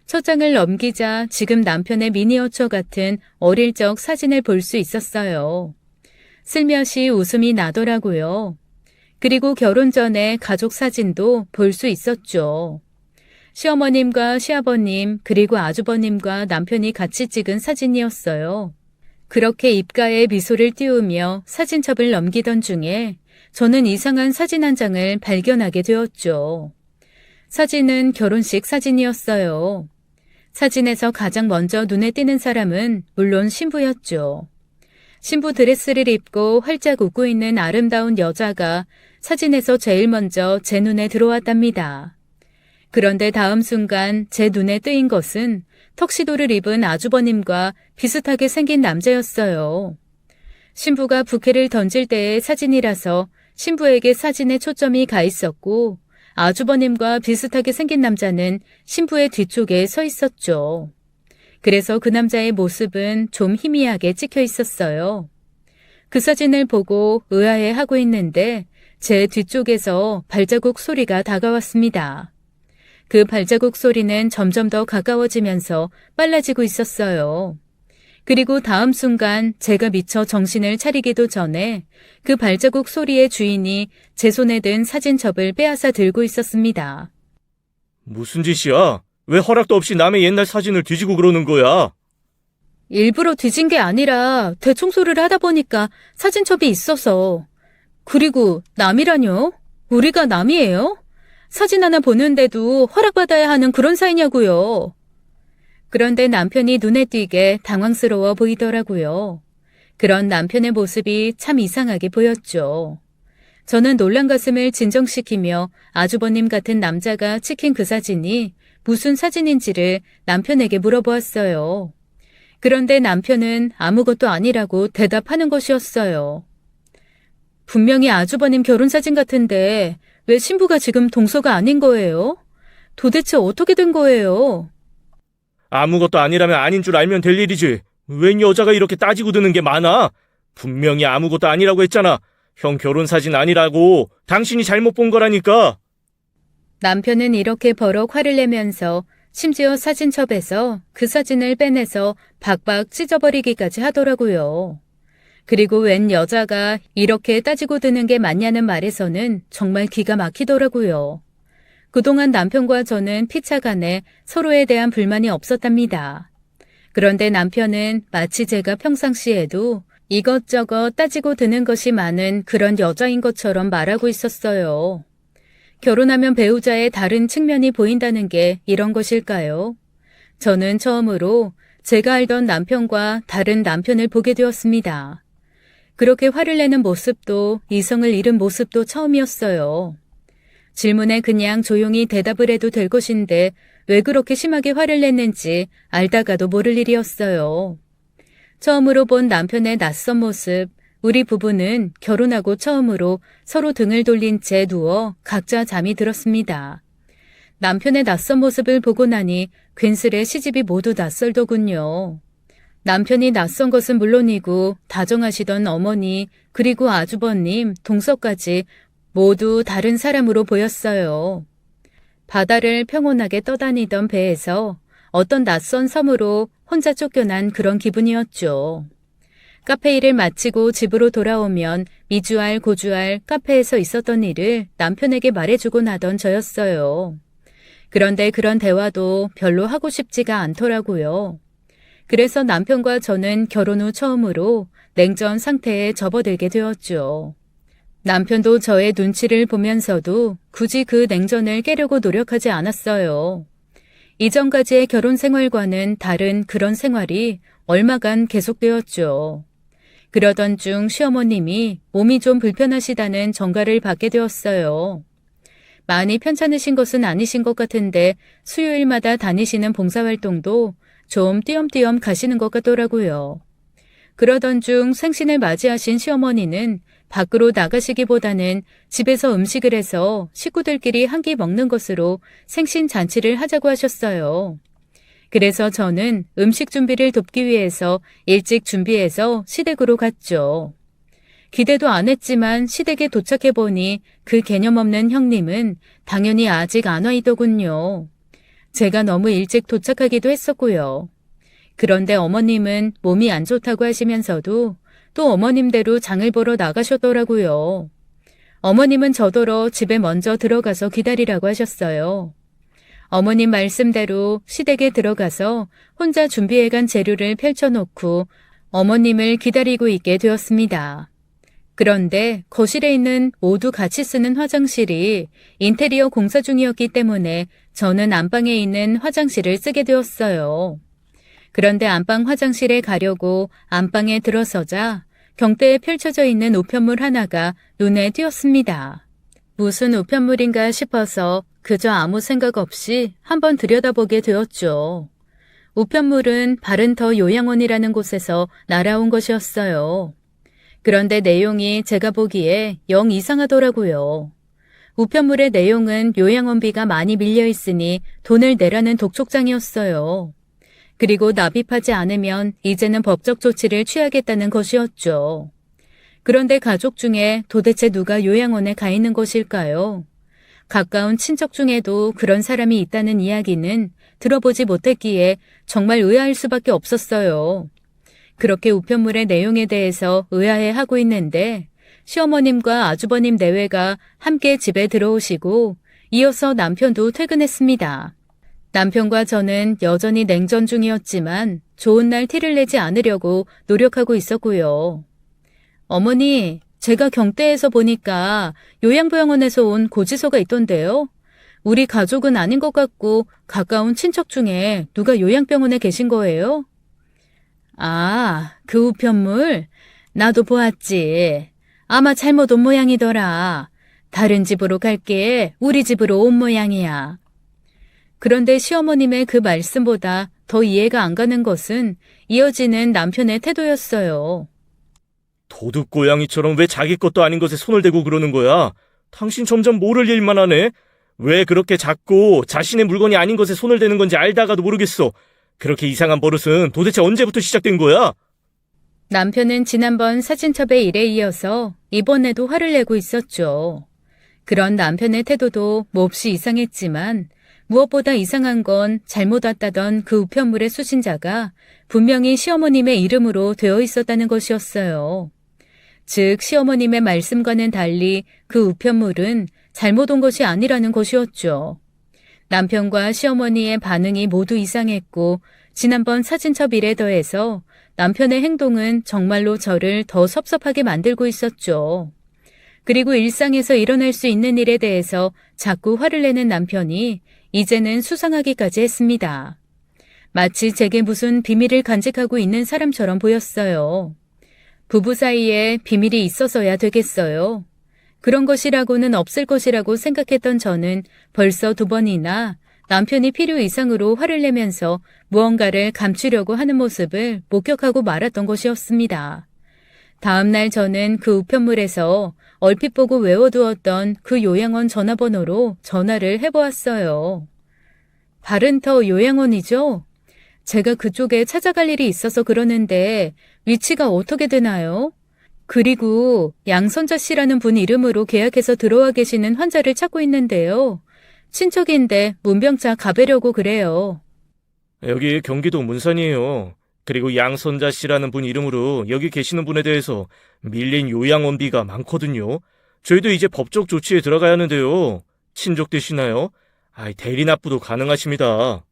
첫 장을 넘기자 지금 남편의 미니어처 같은 어릴 적 사진을 볼 수 있었어요. 슬며시 웃음이 나더라고요. 그리고 결혼 전에 가족 사진도 볼 수 있었죠. 시어머님과 시아버님 그리고 아주버님과 남편이 같이 찍은 사진이었어요. 그렇게 입가에 미소를 띄우며 사진첩을 넘기던 중에 저는 이상한 사진 한 장을 발견하게 되었죠. 사진은 결혼식 사진이었어요. 사진에서 가장 먼저 눈에 띄는 사람은 물론 신부였죠. 신부 드레스를 입고 활짝 웃고 있는 아름다운 여자가 사진에서 제일 먼저 제 눈에 들어왔답니다. 그런데 다음 순간 제 눈에 뜨인 것은 턱시도를 입은 아주버님과 비슷하게 생긴 남자였어요. 신부가 부케를 던질 때의 사진이라서 신부에게 사진에 초점이 가 있었고 아주버님과 비슷하게 생긴 남자는 신부의 뒤쪽에 서 있었죠. 그래서 그 남자의 모습은 좀 희미하게 찍혀 있었어요. 그 사진을 보고 의아해하고 있는데 제 뒤쪽에서 발자국 소리가 다가왔습니다. 그 발자국 소리는 점점 더 가까워지면서 빨라지고 있었어요. 그리고 다음 순간 제가 미처 정신을 차리기도 전에 그 발자국 소리의 주인이 제 손에 든 사진첩을 빼앗아 들고 있었습니다. 무슨 짓이야? 왜 허락도 없이 남의 옛날 사진을 뒤지고 그러는 거야? 일부러 뒤진 게 아니라 대청소를 하다 보니까 사진첩이 있어서. 그리고 남이라뇨? 우리가 남이에요? 사진 하나 보는데도 허락받아야 하는 그런 사이냐고요. 그런데 남편이 눈에 띄게 당황스러워 보이더라고요. 그런 남편의 모습이 참 이상하게 보였죠. 저는 놀란 가슴을 진정시키며 아주버님 같은 남자가 찍힌 그 사진이 무슨 사진인지를 남편에게 물어보았어요. 그런데 남편은 아무것도 아니라고 대답하는 것이었어요. 분명히 아주버님 결혼사진 같은데 왜 신부가 지금 동서가 아닌 거예요? 도대체 어떻게 된 거예요? 아무것도 아니라면 아닌 줄 알면 될 일이지. 웬 여자가 이렇게 따지고 드는 게 많아? 분명히 아무것도 아니라고 했잖아. 형 결혼 사진 아니라고. 당신이 잘못 본 거라니까. 남편은 이렇게 버럭 화를 내면서 심지어 사진첩에서 그 사진을 빼내서 박박 찢어버리기까지 하더라고요. 그리고 웬 여자가 이렇게 따지고 드는 게 맞냐는 말에서는 정말 기가 막히더라고요. 그동안 남편과 저는 피차간에 서로에 대한 불만이 없었답니다. 그런데 남편은 마치 제가 평상시에도 이것저것 따지고 드는 것이 많은 그런 여자인 것처럼 말하고 있었어요. 결혼하면 배우자의 다른 측면이 보인다는 게 이런 것일까요? 저는 처음으로 제가 알던 남편과 다른 남편을 보게 되었습니다. 그렇게 화를 내는 모습도 이성을 잃은 모습도 처음이었어요. 질문에 그냥 조용히 대답을 해도 될 것인데 왜 그렇게 심하게 화를 냈는지 알다가도 모를 일이었어요. 처음으로 본 남편의 낯선 모습, 우리 부부는 결혼하고 처음으로 서로 등을 돌린 채 누워 각자 잠이 들었습니다. 남편의 낯선 모습을 보고 나니 괜스레 시집이 모두 낯설더군요. 남편이 낯선 것은 물론이고 다정하시던 어머니 그리고 아주버님, 동서까지 모두 다른 사람으로 보였어요. 바다를 평온하게 떠다니던 배에서 어떤 낯선 섬으로 혼자 쫓겨난 그런 기분이었죠. 카페 일을 마치고 집으로 돌아오면 미주알 고주알 카페에서 있었던 일을 남편에게 말해주고 나던 저였어요. 그런데 그런 대화도 별로 하고 싶지가 않더라고요. 그래서 남편과 저는 결혼 후 처음으로 냉전 상태에 접어들게 되었죠. 남편도 저의 눈치를 보면서도 굳이 그 냉전을 깨려고 노력하지 않았어요. 이전까지의 결혼 생활과는 다른 그런 생활이 얼마간 계속되었죠. 그러던 중 시어머님이 몸이 좀 불편하시다는 전가를 받게 되었어요. 많이 편찮으신 것은 아니신 것 같은데 수요일마다 다니시는 봉사활동도 좀 띄엄띄엄 가시는 것 같더라고요. 그러던 중 생신을 맞이하신 시어머니는 밖으로 나가시기보다는 집에서 음식을 해서 식구들끼리 한 끼 먹는 것으로 생신 잔치를 하자고 하셨어요. 그래서 저는 음식 준비를 돕기 위해서 일찍 준비해서 시댁으로 갔죠. 기대도 안 했지만 시댁에 도착해보니 그 개념 없는 형님은 당연히 아직 안 와 있더군요. 제가 너무 일찍 도착하기도 했었고요. 그런데 어머님은 몸이 안 좋다고 하시면서도 또 어머님대로 장을 보러 나가셨더라고요. 어머님은 저더러 집에 먼저 들어가서 기다리라고 하셨어요. 어머님 말씀대로 시댁에 들어가서 혼자 준비해간 재료를 펼쳐놓고 어머님을 기다리고 있게 되었습니다. 그런데 거실에 있는 모두 같이 쓰는 화장실이 인테리어 공사 중이었기 때문에 저는 안방에 있는 화장실을 쓰게 되었어요. 그런데 안방 화장실에 가려고 안방에 들어서자 경대에 펼쳐져 있는 우편물 하나가 눈에 띄었습니다. 무슨 우편물인가 싶어서 그저 아무 생각 없이 한번 들여다보게 되었죠. 우편물은 바른터 요양원이라는 곳에서 날아온 것이었어요. 그런데 내용이 제가 보기에 영 이상하더라고요. 우편물의 내용은 요양원비가 많이 밀려 있으니 돈을 내라는 독촉장이었어요. 그리고 납입하지 않으면 이제는 법적 조치를 취하겠다는 것이었죠. 그런데 가족 중에 도대체 누가 요양원에 가 있는 것일까요? 가까운 친척 중에도 그런 사람이 있다는 이야기는 들어보지 못했기에 정말 의아할 수밖에 없었어요. 그렇게 우편물의 내용에 대해서 의아해하고 있는데 시어머님과 아주버님 내외가 함께 집에 들어오시고 이어서 남편도 퇴근했습니다. 남편과 저는 여전히 냉전 중이었지만 좋은 날 티를 내지 않으려고 노력하고 있었고요. 어머니, 제가 경대에서 보니까 요양보양원에서 온 고지서가 있던데요. 우리 가족은 아닌 것 같고 가까운 친척 중에 누가 요양병원에 계신 거예요? 아, 그 우편물? 나도 보았지. 아마 잘못 온 모양이더라. 다른 집으로 갈게 우리 집으로 온 모양이야. 그런데 시어머님의 그 말씀보다 더 이해가 안 가는 것은 이어지는 남편의 태도였어요. 도둑고양이처럼 왜 자기 것도 아닌 것에 손을 대고 그러는 거야? 당신 점점 모를 일만 하네? 왜 그렇게 작고 자신의 물건이 아닌 것에 손을 대는 건지 알다가도 모르겠어. 그렇게 이상한 버릇은 도대체 언제부터 시작된 거야? 남편은 지난번 사진첩의 일에 이어서 이번에도 화를 내고 있었죠. 그런 남편의 태도도 몹시 이상했지만 무엇보다 이상한 건 잘못 왔다던 그 우편물의 수신자가 분명히 시어머님의 이름으로 되어 있었다는 것이었어요. 즉 시어머님의 말씀과는 달리 그 우편물은 잘못 온 것이 아니라는 것이었죠. 남편과 시어머니의 반응이 모두 이상했고 지난번 사진첩 일에 더해서 남편의 행동은 정말로 저를 더 섭섭하게 만들고 있었죠. 그리고 일상에서 일어날 수 있는 일에 대해서 자꾸 화를 내는 남편이 이제는 수상하기까지 했습니다. 마치 제게 무슨 비밀을 간직하고 있는 사람처럼 보였어요. 부부 사이에 비밀이 있어서야 되겠어요. 그런 것이라고는 없을 것이라고 생각했던 저는 벌써 2번이나 남편이 필요 이상으로 화를 내면서 무언가를 감추려고 하는 모습을 목격하고 말았던 것이었습니다. 다음 날 저는 그 우편물에서 얼핏 보고 외워두었던 그 요양원 전화번호로 전화를 해보았어요. 바른터 요양원이죠? 제가 그쪽에 찾아갈 일이 있어서 그러는데 위치가 어떻게 되나요? 그리고 양선자 씨라는 분 이름으로 계약해서 들어와 계시는 환자를 찾고 있는데요. 친척인데 문병차 가뵈려고 그래요. 여기 경기도 문산이에요. 그리고 양선자 씨라는 분 이름으로 여기 계시는 분에 대해서 밀린 요양원비가 많거든요. 저희도 이제 법적 조치에 들어가야 하는데요. 친족 되시나요? 대리납부도 가능하십니다.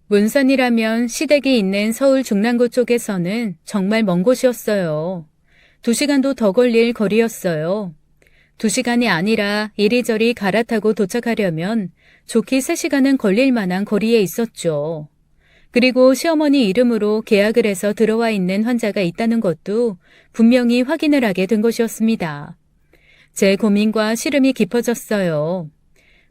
문산이라면 시댁이 있는 서울 중랑구 쪽에서는 정말 먼 곳이었어요. 2시간도 더 걸릴 거리였어요. 2시간이 아니라 이리저리 갈아타고 도착하려면 좋게 3시간은 걸릴 만한 거리에 있었죠. 그리고 시어머니 이름으로 계약을 해서 들어와 있는 환자가 있다는 것도 분명히 확인을 하게 된 것이었습니다. 제 고민과 시름이 깊어졌어요.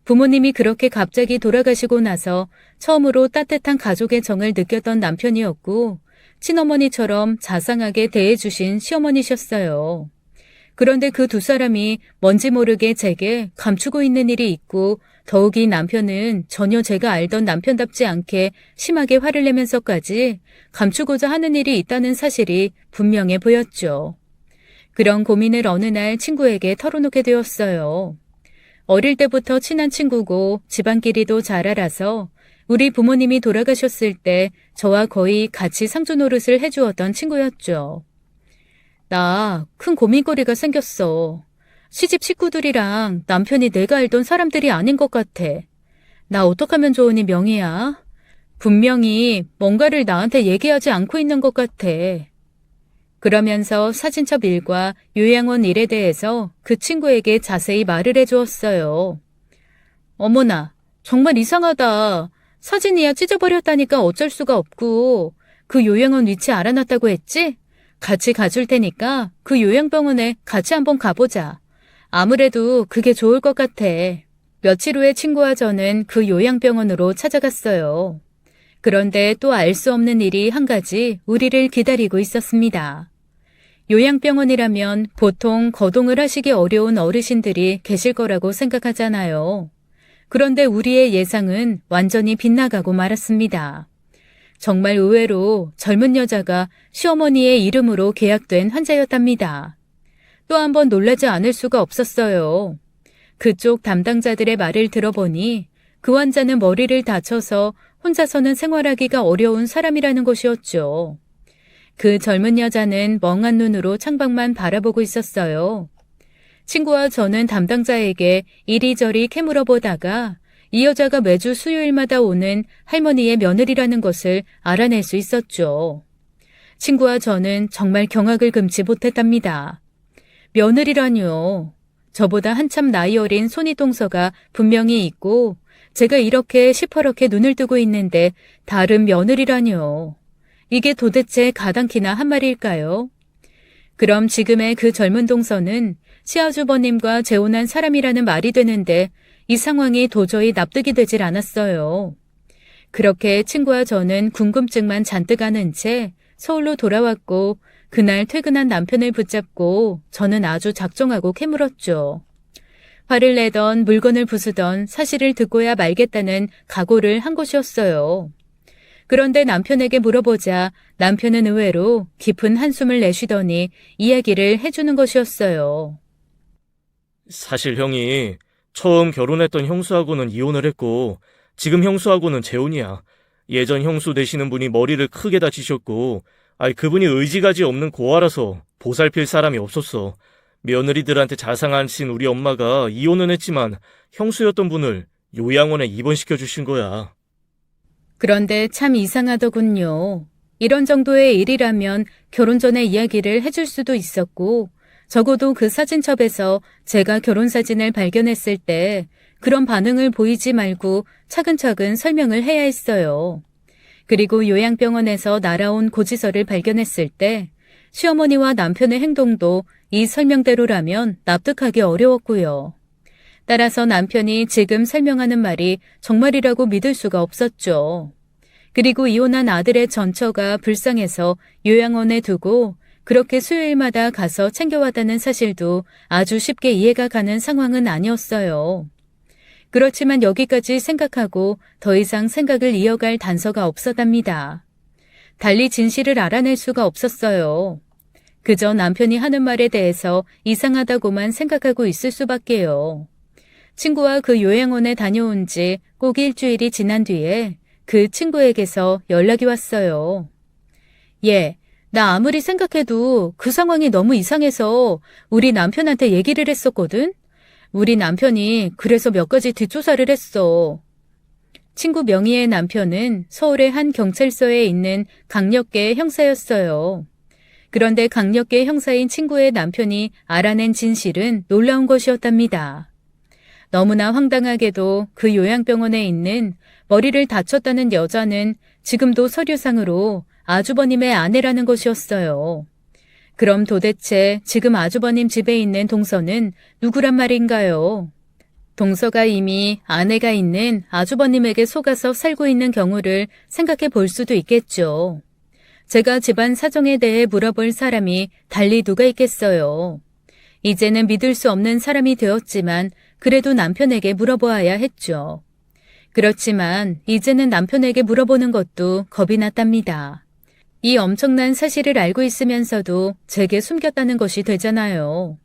부모님이 그렇게 갑자기 돌아가시고 나서 처음으로 따뜻한 가족의 정을 느꼈던 남편이었고 친어머니처럼 자상하게 대해주신 시어머니셨어요. 그런데 그 2사람이 뭔지 모르게 제게 감추고 있는 일이 있고 더욱이 남편은 전혀 제가 알던 남편답지 않게 심하게 화를 내면서까지 감추고자 하는 일이 있다는 사실이 분명해 보였죠. 그런 고민을 어느 날 친구에게 털어놓게 되었어요. 어릴 때부터 친한 친구고 집안끼리도 잘 알아서 우리 부모님이 돌아가셨을 때 저와 거의 같이 상주 노릇을 해주었던 친구였죠. 나 큰 고민거리가 생겼어. 시집 식구들이랑 남편이 내가 알던 사람들이 아닌 것 같아. 나 어떡하면 좋으니 명희야? 분명히 뭔가를 나한테 얘기하지 않고 있는 것 같아. 그러면서 사진첩 일과 요양원 일에 대해서 그 친구에게 자세히 말을 해주었어요. 어머나, 정말 이상하다. 사진이야 찢어버렸다니까 어쩔 수가 없고 그 요양원 위치 알아놨다고 했지? 같이 가줄 테니까 그 요양병원에 같이 한번 가보자. 아무래도 그게 좋을 것 같아. 며칠 후에 친구와 저는 그 요양병원으로 찾아갔어요. 그런데 또 알 수 없는 일이 한 가지 우리를 기다리고 있었습니다. 요양병원이라면 보통 거동을 하시기 어려운 어르신들이 계실 거라고 생각하잖아요. 그런데 우리의 예상은 완전히 빗나가고 말았습니다. 정말 의외로 젊은 여자가 시어머니의 이름으로 계약된 환자였답니다. 또 한 번 놀라지 않을 수가 없었어요. 그쪽 담당자들의 말을 들어보니 그 환자는 머리를 다쳐서 혼자서는 생활하기가 어려운 사람이라는 것이었죠. 그 젊은 여자는 멍한 눈으로 창밖만 바라보고 있었어요. 친구와 저는 담당자에게 이리저리 캐물어보다가 이 여자가 매주 수요일마다 오는 할머니의 며느리라는 것을 알아낼 수 있었죠. 친구와 저는 정말 경악을 금치 못했답니다. 며느리라뇨. 저보다 한참 나이 어린 손이 동서가 분명히 있고 제가 이렇게 시퍼렇게 눈을 뜨고 있는데 다른 며느리라뇨. 이게 도대체 가당키나 한 말일까요? 그럼 지금의 그 젊은 동서는 시아주버님과 재혼한 사람이라는 말이 되는데 이 상황이 도저히 납득이 되질 않았어요. 그렇게 친구와 저는 궁금증만 잔뜩 하는 채 서울로 돌아왔고 그날 퇴근한 남편을 붙잡고 저는 아주 작정하고 캐물었죠. 화를 내던 물건을 부수던 사실을 듣고야 말겠다는 각오를 한 것이었어요. 그런데 남편에게 물어보자 남편은 의외로 깊은 한숨을 내쉬더니 이야기를 해주는 것이었어요. 사실 형이 처음 결혼했던 형수하고는 이혼을 했고 지금 형수하고는 재혼이야. 예전 형수 되시는 분이 머리를 크게 다치셨고 아니, 그분이 의지가지 없는 고아라서 보살필 사람이 없었어. 며느리들한테 자상하신 우리 엄마가 이혼은 했지만 형수였던 분을 요양원에 입원시켜 주신 거야. 그런데 참 이상하더군요. 이런 정도의 일이라면 결혼 전에 이야기를 해줄 수도 있었고, 적어도 그 사진첩에서 제가 결혼 사진을 발견했을 때 그런 반응을 보이지 말고 차근차근 설명을 해야 했어요. 그리고 요양병원에서 날아온 고지서를 발견했을 때 시어머니와 남편의 행동도 이 설명대로라면 납득하기 어려웠고요. 따라서 남편이 지금 설명하는 말이 정말이라고 믿을 수가 없었죠. 그리고 이혼한 아들의 전처가 불쌍해서 요양원에 두고 그렇게 수요일마다 가서 챙겨왔다는 사실도 아주 쉽게 이해가 가는 상황은 아니었어요. 그렇지만 여기까지 생각하고 더 이상 생각을 이어갈 단서가 없었답니다. 달리 진실을 알아낼 수가 없었어요. 그저 남편이 하는 말에 대해서 이상하다고만 생각하고 있을 수밖에요. 친구와 그 요양원에 다녀온 지 꼭 일주일이 지난 뒤에 그 친구에게서 연락이 왔어요. 예, 나 아무리 생각해도 그 상황이 너무 이상해서 우리 남편한테 얘기를 했었거든? 우리 남편이 그래서 몇 가지 뒷조사를 했어. 친구 명의의 남편은 서울의 한 경찰서에 있는 강력계 형사였어요. 그런데 강력계 형사인 친구의 남편이 알아낸 진실은 놀라운 것이었답니다. 너무나 황당하게도 그 요양병원에 있는 머리를 다쳤다는 여자는 지금도 서류상으로 아주버님의 아내라는 것이었어요. 그럼 도대체 지금 아주버님 집에 있는 동서는 누구란 말인가요? 동서가 이미 아내가 있는 아주버님에게 속아서 살고 있는 경우를 생각해 볼 수도 있겠죠. 제가 집안 사정에 대해 물어볼 사람이 달리 누가 있겠어요. 이제는 믿을 수 없는 사람이 되었지만 그래도 남편에게 물어보아야 했죠. 그렇지만 이제는 남편에게 물어보는 것도 겁이 났답니다. 이 엄청난 사실을 알고 있으면서도 제게 숨겼다는 것이 되잖아요.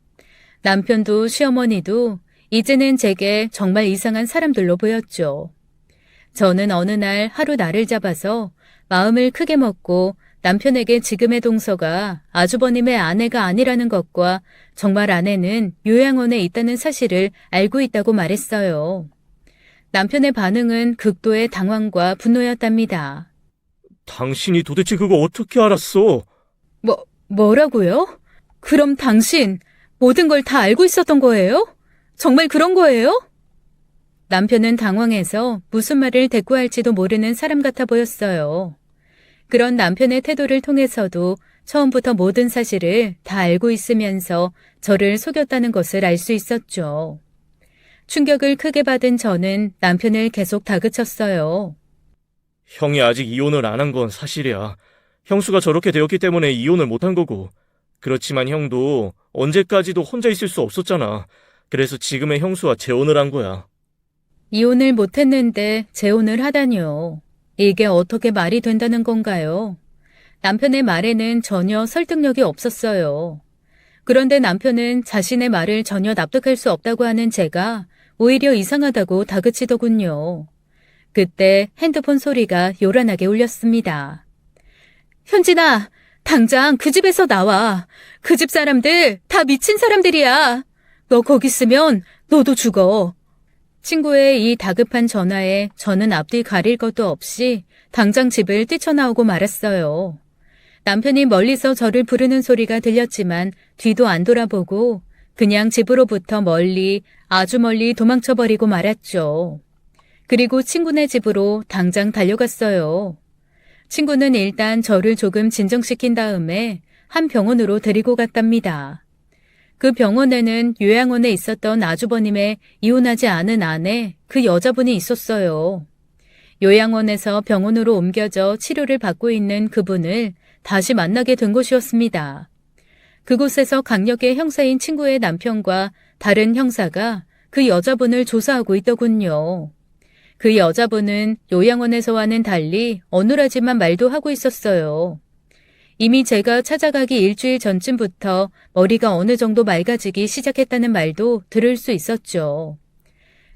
남편도 시어머니도 이제는 제게 정말 이상한 사람들로 보였죠. 저는 어느 날 하루 날을 잡아서 마음을 크게 먹고 남편에게 지금의 동서가 아주버님의 아내가 아니라는 것과 정말 아내는 요양원에 있다는 사실을 알고 있다고 말했어요. 남편의 반응은 극도의 당황과 분노였답니다. 당신이 도대체 그거 어떻게 알았어? 뭐라고요? 그럼 당신 모든 걸 다 알고 있었던 거예요? 정말 그런 거예요? 남편은 당황해서 무슨 말을 대꾸할지도 모르는 사람 같아 보였어요. 그런 남편의 태도를 통해서도 처음부터 모든 사실을 다 알고 있으면서 저를 속였다는 것을 알 수 있었죠. 충격을 크게 받은 저는 남편을 계속 다그쳤어요. 형이 아직 이혼을 안 한 건 사실이야. 형수가 저렇게 되었기 때문에 이혼을 못 한 거고. 그렇지만 형도 언제까지도 혼자 있을 수 없었잖아. 그래서 지금의 형수와 재혼을 한 거야. 이혼을 못했는데 재혼을 하다니요. 이게 어떻게 말이 된다는 건가요? 남편의 말에는 전혀 설득력이 없었어요. 그런데 남편은 자신의 말을 전혀 납득할 수 없다고 하는 제가 오히려 이상하다고 다그치더군요. 그때 핸드폰 소리가 요란하게 울렸습니다. 현진아, 당장 그 집에서 나와. 그 집 사람들 다 미친 사람들이야. 너 거기 있으면 너도 죽어. 친구의 이 다급한 전화에 저는 앞뒤 가릴 것도 없이 당장 집을 뛰쳐나오고 말았어요. 남편이 멀리서 저를 부르는 소리가 들렸지만 뒤도 안 돌아보고 그냥 집으로부터 멀리, 아주 멀리 도망쳐버리고 말았죠. 그리고 친구네 집으로 당장 달려갔어요. 친구는 일단 저를 조금 진정시킨 다음에 한 병원으로 데리고 갔답니다. 그 병원에는 요양원에 있었던 아주버님의 이혼하지 않은 아내, 그 여자분이 있었어요. 요양원에서 병원으로 옮겨져 치료를 받고 있는 그분을 다시 만나게 된 것이었습니다. 그곳에서 강력계 형사인 친구의 남편과 다른 형사가 그 여자분을 조사하고 있더군요. 그 여자분은 요양원에서와는 달리 어눌하지만 말도 하고 있었어요. 이미 제가 찾아가기 일주일 전쯤부터 머리가 어느 정도 맑아지기 시작했다는 말도 들을 수 있었죠.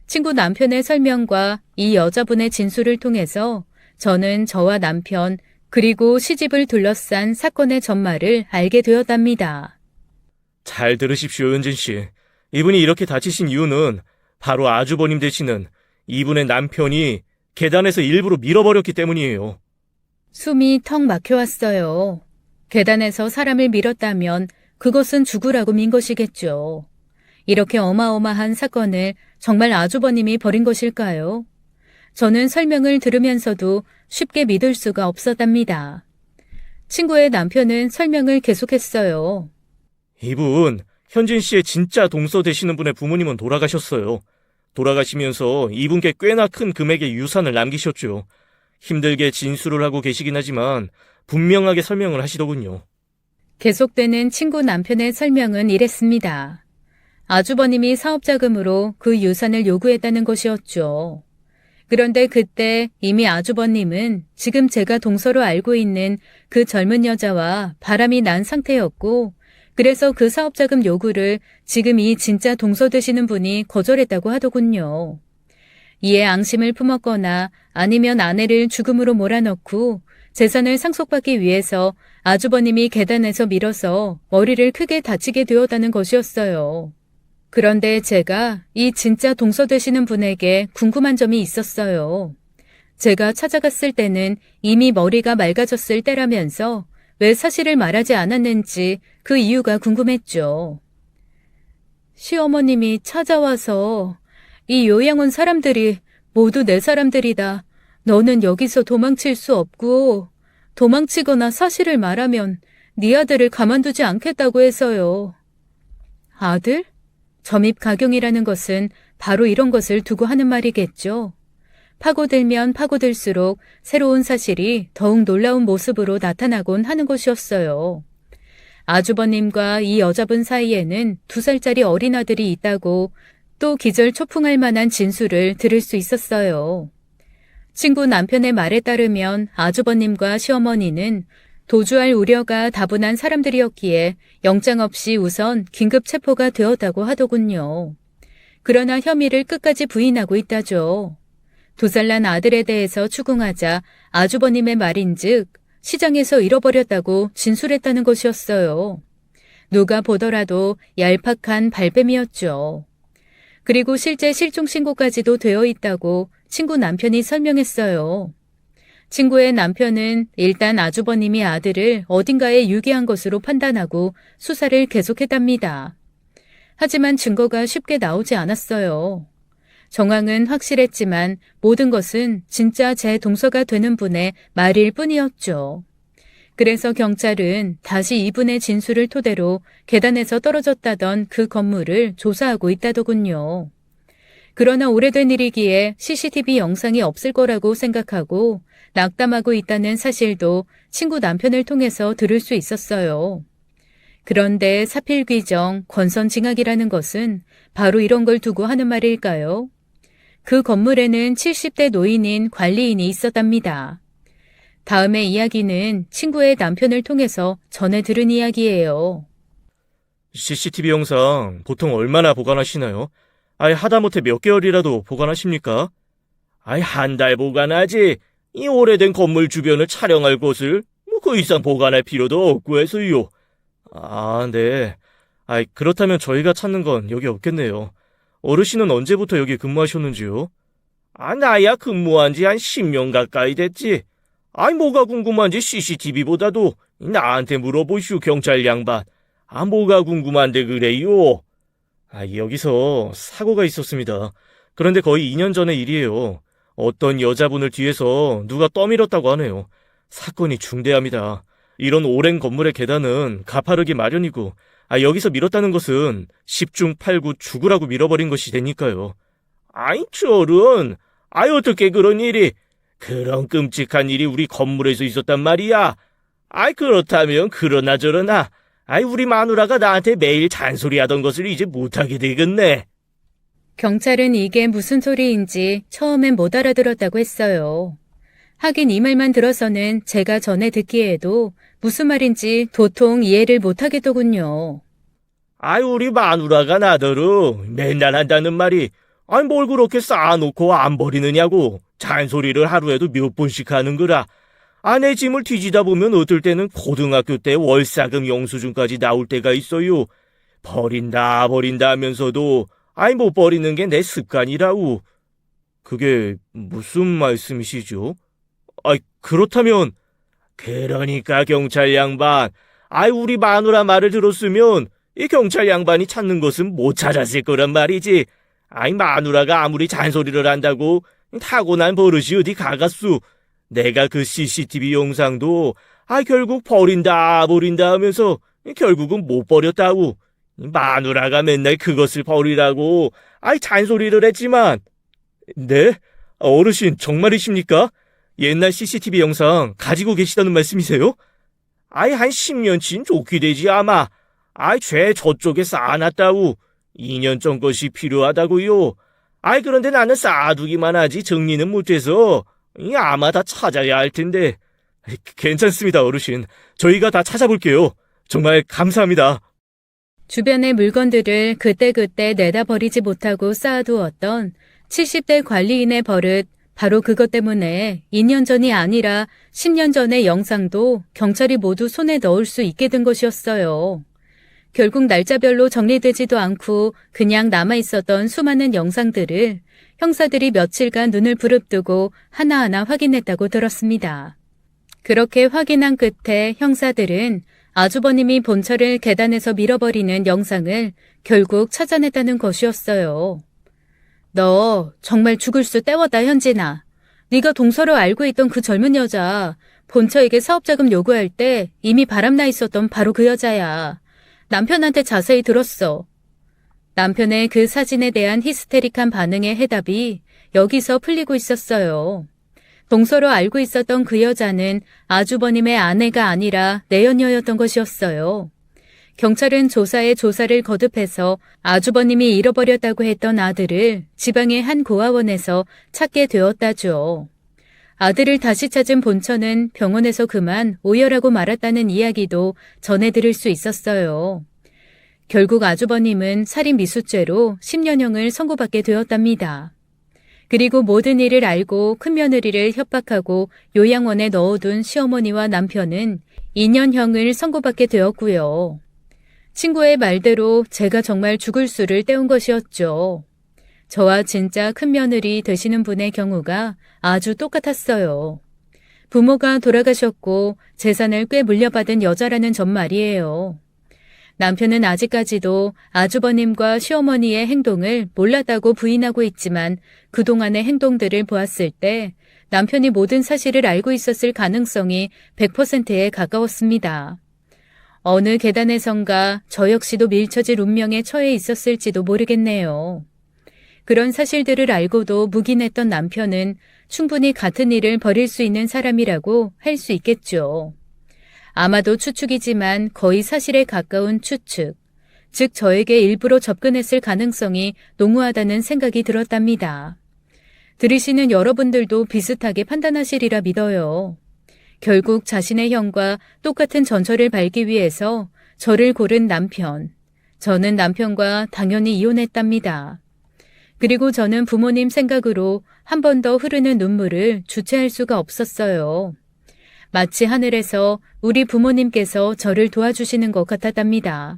친구 남편의 설명과 이 여자분의 진술을 통해서 저는 저와 남편 그리고 시집을 둘러싼 사건의 전말을 알게 되었답니다. 잘 들으십시오, 은진 씨. 이분이 이렇게 다치신 이유는 바로 아주버님 되시는 이분의 남편이 계단에서 일부러 밀어버렸기 때문이에요. 숨이 턱 막혀왔어요. 계단에서 사람을 밀었다면 그것은 죽으라고 민 것이겠죠. 이렇게 어마어마한 사건을 정말 아주버님이 벌인 것일까요? 저는 설명을 들으면서도 쉽게 믿을 수가 없었답니다. 친구의 남편은 설명을 계속했어요. 이분, 현진 씨의 진짜 동서 되시는 분의 부모님은 돌아가셨어요. 돌아가시면서 이분께 꽤나 큰 금액의 유산을 남기셨죠. 힘들게 진술을 하고 계시긴 하지만 분명하게 설명을 하시더군요. 계속되는 친구 남편의 설명은 이랬습니다. 아주버님이 사업자금으로 그 유산을 요구했다는 것이었죠. 그런데 그때 이미 아주버님은 지금 제가 동서로 알고 있는 그 젊은 여자와 바람이 난 상태였고, 그래서 그 사업자금 요구를 지금 이 진짜 동서 되시는 분이 거절했다고 하더군요. 이에 앙심을 품었거나 아니면 아내를 죽음으로 몰아넣고 재산을 상속받기 위해서 아주버님이 계단에서 밀어서 머리를 크게 다치게 되었다는 것이었어요. 그런데 제가 이 진짜 동서 되시는 분에게 궁금한 점이 있었어요. 제가 찾아갔을 때는 이미 머리가 맑아졌을 때라면서 왜 사실을 말하지 않았는지 그 이유가 궁금했죠. 시어머님이 찾아와서 이 요양 온 사람들이 모두 내 사람들이다. 너는 여기서 도망칠 수 없고 도망치거나 사실을 말하면 네 아들을 가만두지 않겠다고 해서요. 아들? 점입가경이라는 것은 바로 이런 것을 두고 하는 말이겠죠. 파고들면 파고들수록 새로운 사실이 더욱 놀라운 모습으로 나타나곤 하는 것이었어요. 아주버님과 이 여자분 사이에는 2살짜리 어린아들이 있다고 또 기절초풍할 만한 진술을 들을 수 있었어요. 친구 남편의 말에 따르면 아주버님과 시어머니는 도주할 우려가 다분한 사람들이었기에 영장 없이 우선 긴급 체포가 되었다고 하더군요. 그러나 혐의를 끝까지 부인하고 있다죠. 2살 난 아들에 대해서 추궁하자 아주버님의 말인즉 시장에서 잃어버렸다고 진술했다는 것이었어요. 누가 보더라도 얄팍한 발뺌이었죠. 그리고 실제 실종 신고까지도 되어 있다고 친구 남편이 설명했어요. 친구의 남편은 일단 아주버님이 아들을 어딘가에 유기한 것으로 판단하고 수사를 계속했답니다. 하지만 증거가 쉽게 나오지 않았어요. 정황은 확실했지만 모든 것은 진짜 제 동서가 되는 분의 말일 뿐이었죠. 그래서 경찰은 다시 이분의 진술을 토대로 계단에서 떨어졌다던 그 건물을 조사하고 있다더군요. 그러나 오래된 일이기에 CCTV 영상이 없을 거라고 생각하고 낙담하고 있다는 사실도 친구 남편을 통해서 들을 수 있었어요. 그런데 사필귀정, 권선징악이라는 것은 바로 이런 걸 두고 하는 말일까요? 그 건물에는 70대 노인인 관리인이 있었답니다. 다음의 이야기는 친구의 남편을 통해서 전해 들은 이야기예요. CCTV 영상 보통 얼마나 보관하시나요? 아예 하다못해 몇 개월이라도 보관하십니까? 아예 한 달 보관하지. 이 오래된 건물 주변을 촬영할 곳을 그 이상 보관할 필요도 없고 해서요. 아, 네. 그렇다면 저희가 찾는 건 여기 없겠네요. 어르신은 언제부터 여기 근무하셨는지요? 나야 근무한 지 한 10년 가까이 됐지. 뭐가 궁금한지 CCTV보다도 나한테 물어보시오, 경찰 양반. 뭐가 궁금한데 그래요? 여기서 사고가 있었습니다. 그런데 거의 2년 전의 일이에요. 어떤 여자분을 뒤에서 누가 떠밀었다고 하네요. 사건이 중대합니다. 이런 오랜 건물의 계단은 가파르기 마련이고, 여기서 밀었다는 것은 10중 8구 죽으라고 밀어버린 것이 되니까요. 저런, 어떻게 그런 일이, 그런 끔찍한 일이 우리 건물에서 있었단 말이야. 그렇다면 그러나 저러나, 우리 마누라가 나한테 매일 잔소리하던 것을 이제 못하게 되겠네. 경찰은 이게 무슨 소리인지 처음엔 못 알아들었다고 했어요. 하긴 이 말만 들어서는 제가 전에 듣기에도 무슨 말인지 도통 이해를 못하겠더군요. 우리 마누라가 나더러 맨날 한다는 말이 뭘 그렇게 쌓아놓고 안 버리느냐고 잔소리를 하루에도 몇 번씩 하는 거라. 아내 짐을 뒤지다 보면 어떨 때는 고등학교 때 월사금 영수증까지 나올 때가 있어요. 버린다 하면서도 못 버리는 게 내 습관이라고. 그게 무슨 말씀이시죠? 그렇다면 그러니까 경찰 양반, 우리 마누라 말을 들었으면 이 경찰 양반이 찾는 것은 못 찾았을 거란 말이지. 마누라가 아무리 잔소리를 한다고 타고난 버릇이 어디 가갔수. 내가 그 CCTV 영상도 결국 버린다 하면서 결국은 못 버렸다고. 마누라가 맨날 그것을 버리라고 잔소리를 했지만. 네? 어르신 정말이십니까? 옛날 CCTV 영상 가지고 계시다는 말씀이세요? 한 10년치는 좋게 되지 아마. 죄 저쪽에 쌓아놨다고. 2년 전 것이 필요하다고요. 그런데 나는 쌓아두기만 하지 정리는 못해서 아마 다 찾아야 할 텐데. 괜찮습니다, 어르신. 저희가 다 찾아볼게요. 정말 감사합니다. 주변의 물건들을 그때그때 내다 버리지 못하고 쌓아두었던 70대 관리인의 버릇, 바로 그것 때문에 2년 전이 아니라 10년 전의 영상도 경찰이 모두 손에 넣을 수 있게 된 것이었어요. 결국 날짜별로 정리되지도 않고 그냥 남아있었던 수많은 영상들을 형사들이 며칠간 눈을 부릅뜨고 하나하나 확인했다고 들었습니다. 그렇게 확인한 끝에 형사들은 아주버님이 본처를 계단에서 밀어버리는 영상을 결국 찾아냈다는 것이었어요. 너 정말 죽을 수 때웠다, 현진아. 네가 동서로 알고 있던 그 젊은 여자, 본처에게 사업자금 요구할 때 이미 바람나 있었던 바로 그 여자야. 남편한테 자세히 들었어. 남편의 그 사진에 대한 히스테릭한 반응의 해답이 여기서 풀리고 있었어요. 동서로 알고 있었던 그 여자는 아주버님의 아내가 아니라 내연녀였던 것이었어요. 경찰은 조사에 조사를 거듭해서 아주버님이 잃어버렸다고 했던 아들을 지방의 한 고아원에서 찾게 되었다죠. 아들을 다시 찾은 본처는 병원에서 그만 오열하고 말았다는 이야기도 전해 들을 수 있었어요. 결국 아주버님은 살인미수죄로 10년형을 선고받게 되었답니다. 그리고 모든 일을 알고 큰며느리를 협박하고 요양원에 넣어둔 시어머니와 남편은 2년형을 선고받게 되었고요. 친구의 말대로 제가 정말 죽을 수를 때운 것이었죠. 저와 진짜 큰며느리 되시는 분의 경우가 아주 똑같았어요. 부모가 돌아가셨고 재산을 꽤 물려받은 여자라는 점 말이에요. 남편은 아직까지도 아주버님과 시어머니의 행동을 몰랐다고 부인하고 있지만 그동안의 행동들을 보았을 때 남편이 모든 사실을 알고 있었을 가능성이 100%에 가까웠습니다. 어느 계단에선가 저 역시도 밀쳐질 운명에 처해 있었을지도 모르겠네요. 그런 사실들을 알고도 묵인했던 남편은 충분히 같은 일을 벌일 수 있는 사람이라고 할 수 있겠죠. 아마도 추측이지만 거의 사실에 가까운 추측, 즉 저에게 일부러 접근했을 가능성이 농후하다는 생각이 들었답니다. 들으시는 여러분들도 비슷하게 판단하시리라 믿어요. 결국 자신의 형과 똑같은 전철을 밟기 위해서 저를 고른 남편. 저는 남편과 당연히 이혼했답니다. 그리고 저는 부모님 생각으로 한 번 더 흐르는 눈물을 주체할 수가 없었어요. 마치 하늘에서 우리 부모님께서 저를 도와주시는 것 같았답니다.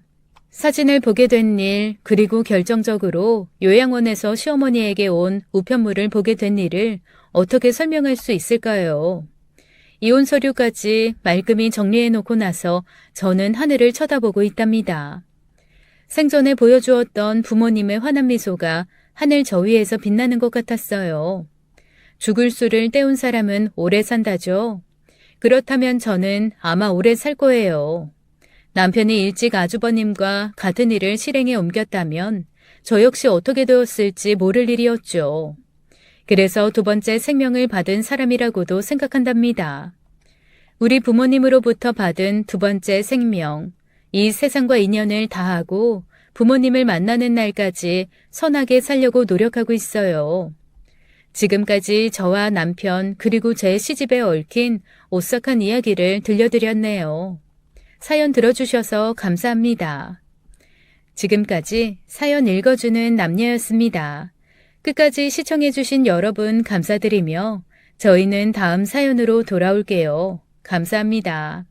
사진을 보게 된 일, 그리고 결정적으로 요양원에서 시어머니에게 온 우편물을 보게 된 일을 어떻게 설명할 수 있을까요? 이혼 서류까지 말끔히 정리해놓고 나서 저는 하늘을 쳐다보고 있답니다. 생전에 보여주었던 부모님의 환한 미소가 하늘 저 위에서 빛나는 것 같았어요. 죽을 수를 때운 사람은 오래 산다죠. 그렇다면 저는 아마 오래 살 거예요. 남편이 일찍 아주버님과 같은 일을 실행에 옮겼다면 저 역시 어떻게 되었을지 모를 일이었죠. 그래서 두 번째 생명을 받은 사람이라고도 생각한답니다. 우리 부모님으로부터 받은 두 번째 생명, 이 세상과 인연을 다하고 부모님을 만나는 날까지 선하게 살려고 노력하고 있어요. 지금까지 저와 남편 그리고 제 시집에 얽힌 오싹한 이야기를 들려드렸네요. 사연 들어주셔서 감사합니다. 지금까지 사연 읽어주는 남녀였습니다. 끝까지 시청해주신 여러분 감사드리며 저희는 다음 사연으로 돌아올게요. 감사합니다.